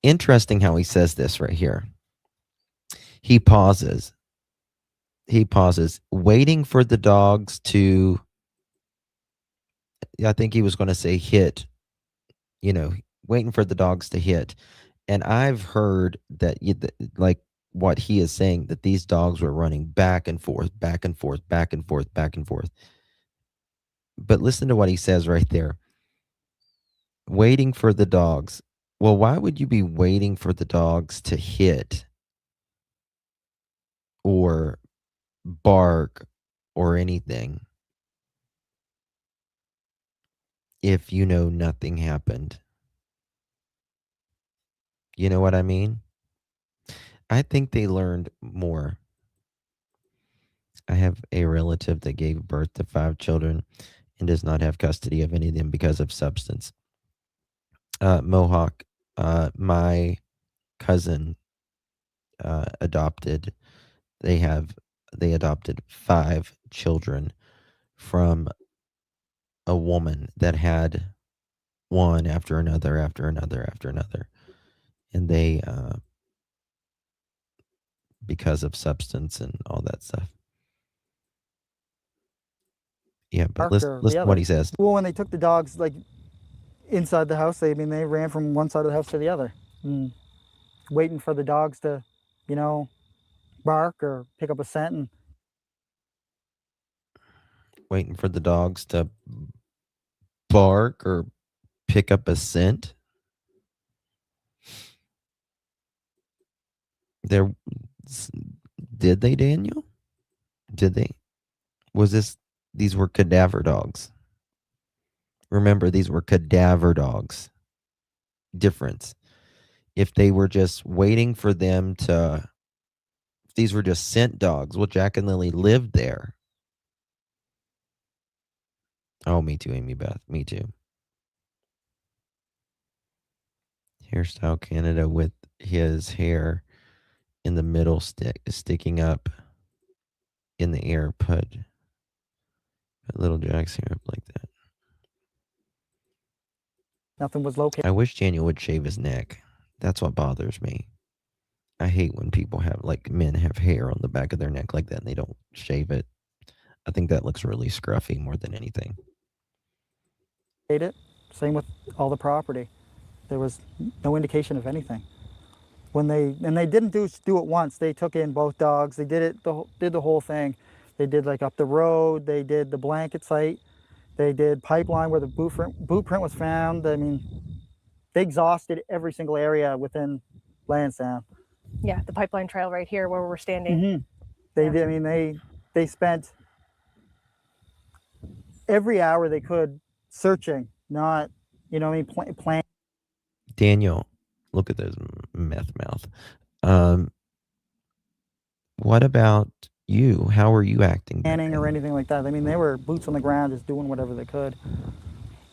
Interesting how he says this right here. He pauses, waiting for the dogs to, I think he was going to say hit, waiting for the dogs to hit. And I've heard that, like what he is saying, that these dogs were running back and forth, back and forth, back and forth, back and forth. But listen to what he says right there. Waiting for the dogs. Well, why would you be waiting for the dogs to hit or bark or anything if nothing happened? You know what I mean? I think they learned more. I have a relative that gave birth to 5 children and does not have custody of any of them because of substance. Mohawk, my cousin adopted. They adopted 5 children from a woman that had one after another, after another, after another. And they, because of substance and all that stuff. Yeah, but listen to what he says. Well, when they took the dogs like inside the house, they ran from one side of the house to the other, waiting for the dogs to, bark or pick up a scent. And waiting for the dogs to bark or pick up a scent. Did they, Daniel? Did they? These were cadaver dogs. Remember, these were cadaver dogs. Difference. If they were just waiting for them to, if these were just scent dogs, well, Jack and Lilly lived there. Oh, me too, Amy Beth. Me too. Hairstyle Canada with his hair in the middle sticking up in the air. Put little Jack's hair up like that. Nothing was located. I wish Daniel would shave his neck. That's what bothers me. I hate when people have, like, men have hair on the back of their neck like that and they don't shave it. I think that looks really scruffy more than anything. Same with all the property. There was no indication of anything. When they didn't do it once. They took in both dogs. They did the whole thing. They did like up the road. They did the blanket site. They did pipeline where the boot print was found. I mean, they exhausted every single area within Lansdowne. Yeah, the pipeline trail right here where we're standing. They did. I mean, they spent every hour they could searching, not, plan. Daniel, look at this meth mouth. What about you? How are you acting? Planning or anything like that. I mean, they were boots on the ground, just doing whatever they could.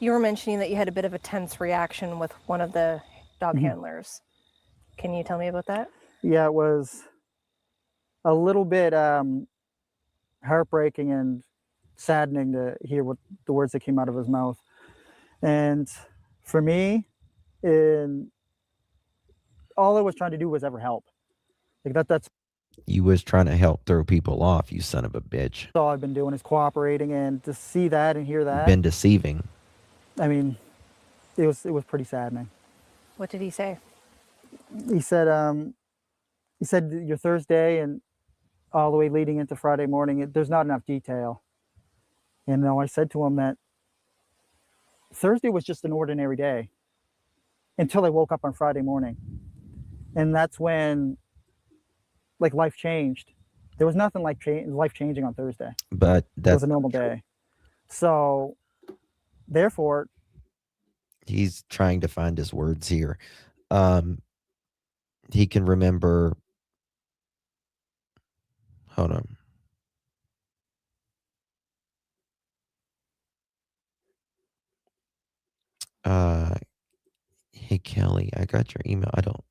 You were mentioning that you had a bit of a tense reaction with one of the dog handlers. Can you tell me about that? Yeah, it was a little bit heartbreaking and saddening to hear what the words that came out of his mouth. And for me, all I was trying to do was ever help. Like that's You was trying to help throw people off, you son of a bitch. All I've been doing is cooperating, and to see that and hear that, Been deceiving. I mean, it was pretty saddening. What did he say? He said your Thursday and all the way leading into Friday morning, there's not enough detail. And I said to him that Thursday was just an ordinary day until I woke up on Friday morning. And that's when life changed. There was nothing like life changing on Thursday. But it was a normal day. So therefore, he's trying to find his words here. He can remember. Hold on. Hey Kelly, I got your email. I don't.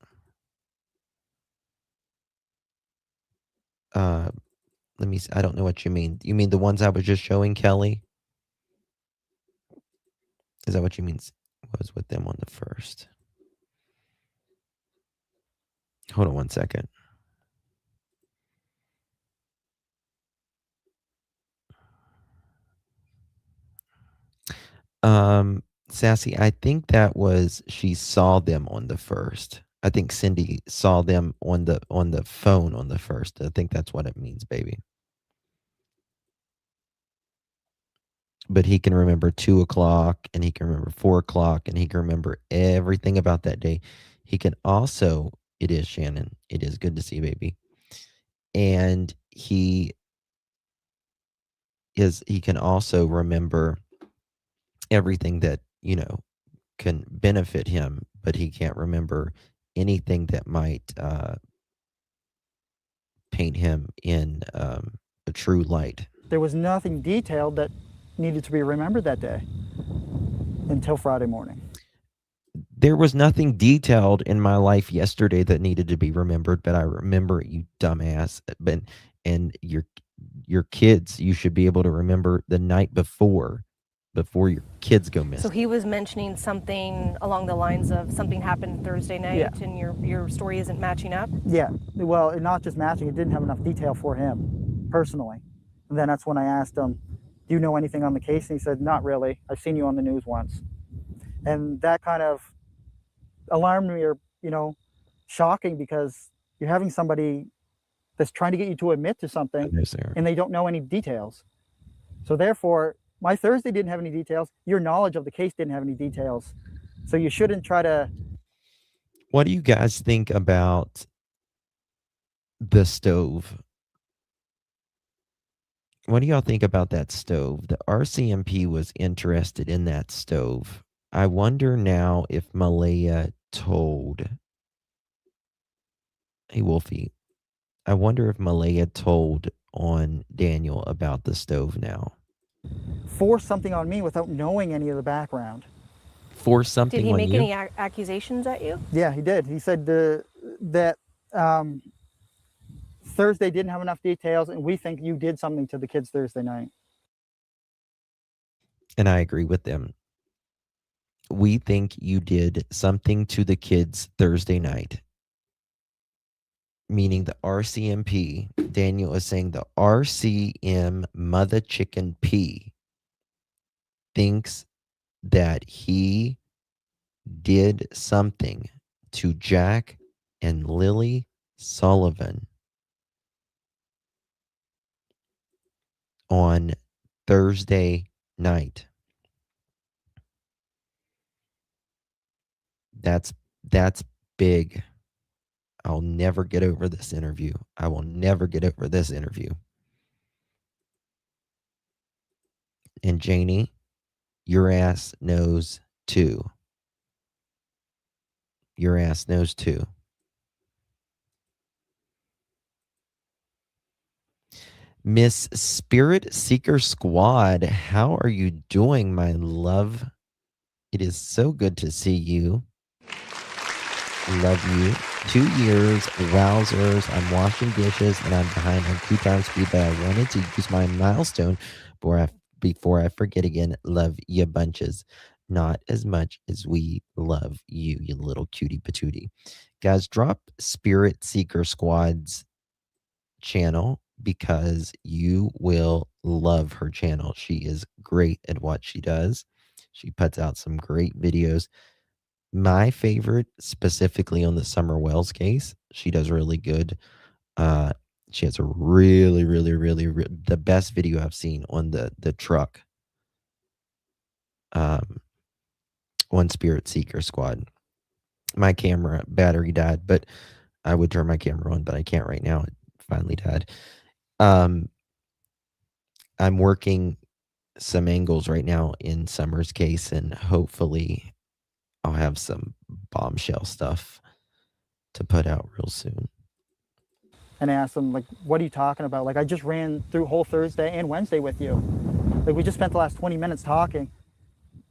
Let me see. I don't know what you mean. You mean the ones I was just showing Kelly? Is that what you mean? Was with them on the first. Hold on one second. Sassy, I think that was she saw them on the first. I think Cindy saw them on the phone on the first. I think that's what it means, baby. But he can remember 2 o'clock, and he can remember 4 o'clock, and he can remember everything about that day. He can also, it is Shannon. It is good to see, baby. And he can also remember everything that, can benefit him, but he can't remember anything that might paint him in a true light. There was nothing detailed that needed to be remembered that day until Friday morning. There was nothing detailed in my life yesterday that needed to be remembered, but I remember it, you dumbass. And your kids, you should be able to remember the night before your kids go missing. So he was mentioning something along the lines of something happened Thursday night, Yeah. and your story isn't matching up? Yeah, well, not just matching, it didn't have enough detail for him personally. And then that's when I asked him, do you know anything on the case? And he said, not really. I've seen you on the news once. And that kind of alarmed me, or, shocking, because you're having somebody that's trying to get you to admit to something and they don't know any details. So therefore, my Thursday didn't have any details. Your knowledge of the case didn't have any details. So you shouldn't try to... What do you guys think about the stove? What do y'all think about that stove? The RCMP was interested in that stove. I wonder now if Malaya told... Hey, Wolfie. I wonder if Malaya told on Daniel about the stove now. Force something on me without knowing any of the background. Force something on you? Did he make any accusations at you? Yeah, he did. He said that Thursday didn't have enough details, and we think you did something to the kids Thursday night. And I agree with them. We think you did something to the kids Thursday night. Meaning the RCMP, Daniel is saying the RCM mother chicken P thinks that he did something to Jack and Lilly Sullivan on Thursday night. That's big. I'll never get over this interview. I will never get over this interview. And Janie, your ass knows too. Your ass knows too. Miss Spirit Seeker Squad, how are you doing, my love? It is so good to see you. Love you. 2 years, wowzers. I'm washing dishes and I'm behind on 2 times speed, but I wanted to use my milestone before I forget again. Love you bunches. Not as much as we love you, you little cutie patootie. Guys, drop Spirit Seeker Squad's channel because you will love her channel. She is great at what she does. She puts out some great videos. My favorite, specifically on the Summer Wells case, she does really good. She has a really the best video I've seen on the truck. On Spirit Seeker Squad. My camera battery died, but I would turn my camera on, but I can't right now. It finally died. I'm working some angles right now in Summer's case, and hopefully I'll have some bombshell stuff to put out real soon. And I asked them, like, what are you talking about? Like, I just ran through whole Thursday and Wednesday with you. Like, we just spent the last 20 minutes talking.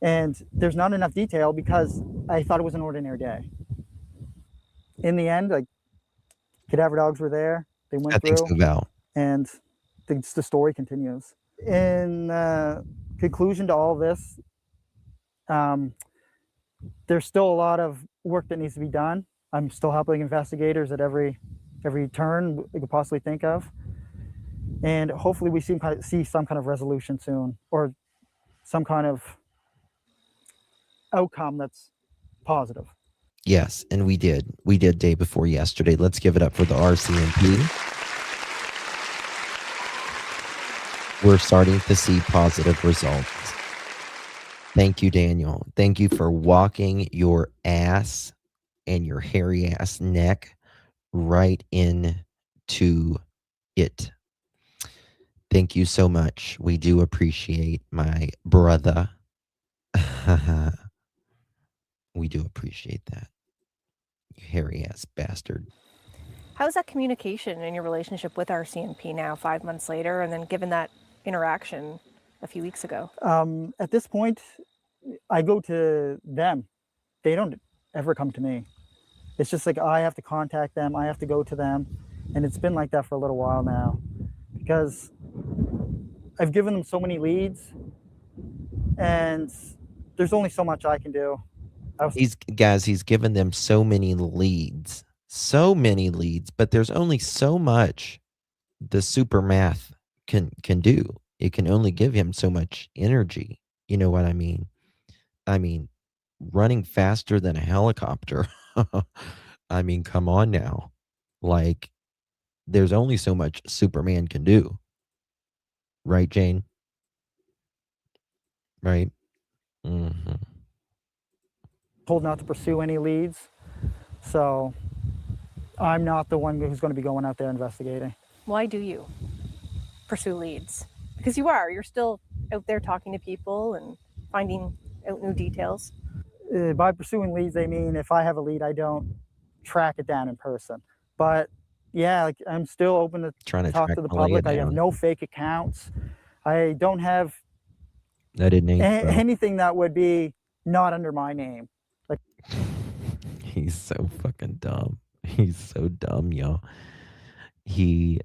And there's not enough detail because I thought it was an ordinary day. In the end, like, cadaver dogs were there. They went through. I think so, Val. And the story continues. In conclusion to all this, there's still a lot of work that needs to be done. I'm still helping investigators at every turn we could possibly think of. And hopefully we see some kind of resolution soon, or some kind of outcome that's positive. Yes, and we did. We did day before yesterday. Let's give it up for the RCMP. We're starting to see positive results. Thank you, Daniel. Thank you for walking your ass and your hairy ass neck right into it. Thank you so much. We do appreciate my brother. We do appreciate that. You hairy ass bastard. How's that communication in your relationship with RCMP now, 5 months later, and then given that interaction a few weeks ago? At this point, I go to them. They don't ever come to me. It's just like I have to contact them. I have to go to them. And it's been like that for a little while now because I've given them so many leads and there's only so much I can do. He's given them so many leads, but there's only so much the super math can do. It can only give him so much energy. You know what I mean? I mean, running faster than a helicopter. I mean, come on now. Like, there's only so much Superman can do. Right, Jane? Right? Mm-hmm. Told not to pursue any leads. So I'm not the one who's going to be going out there investigating. Why do you pursue leads? Because you're still out there talking to people and finding out new details. By pursuing leads, they mean if I have a lead, I don't track it down in person. But yeah, like, I'm still open to talk to the public. I have no fake accounts. I don't have anything that would be not under my name. Like, he's so fucking dumb. He's so dumb, y'all. Hey,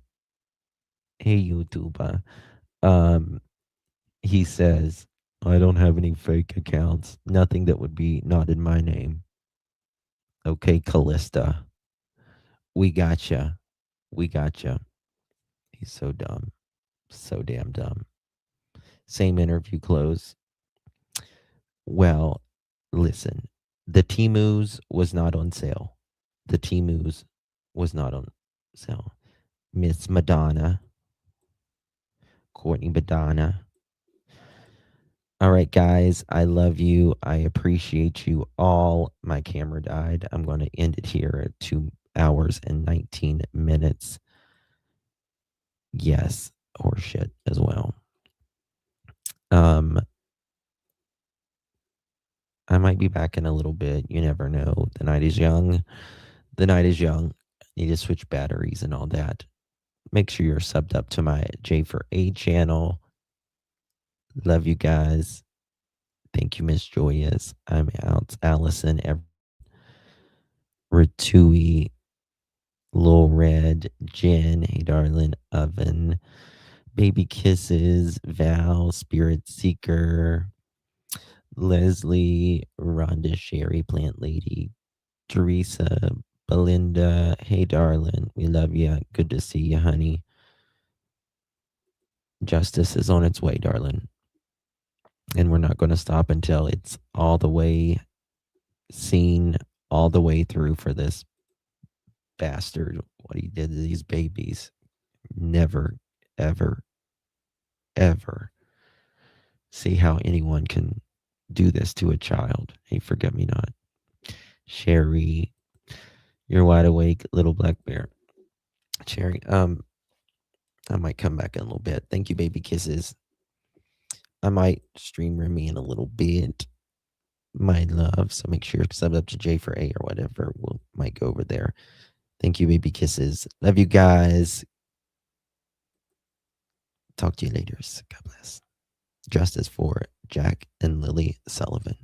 YouTuber. He says, I don't have any fake accounts. Nothing that would be not in my name. Okay, Callista. We gotcha. He's so dumb. So damn dumb. Same interview close. Well, listen. The Temu's was not on sale. Miss Madonna. Courtney Madonna. All right, guys. I love you. I appreciate you all. My camera died. I'm going to end it here at 2 hours and 19 minutes. Yes, horseshit as well. I might be back in a little bit. You never know. The night is young. Need to switch batteries and all that. Make sure you're subbed up to my J4A channel. Love you guys. Thank you, Miss Joyous. I'm out. Allison, Ratui, Lil Red, Jen, hey darling, Oven, Baby Kisses, Val, Spirit Seeker, Leslie, Rhonda, Sherry, Plant Lady, Teresa, Belinda, hey darling, we love you. Good to see you, honey. Justice is on its way, darling. And we're not going to stop until it's all the way seen, all the way through for this bastard. What he did to these babies. Never, ever, ever see how anyone can do this to a child. Hey, forget me not. Sherry, you're wide awake, little black bear. Sherry, I might come back in a little bit. Thank you, baby kisses. I might stream Remy in a little bit, my love. So make sure to sub up to J for A or whatever. We'll might go over there. Thank you, baby kisses. Love you guys. Talk to you later. God bless. Justice for Jack and Lilly Sullivan.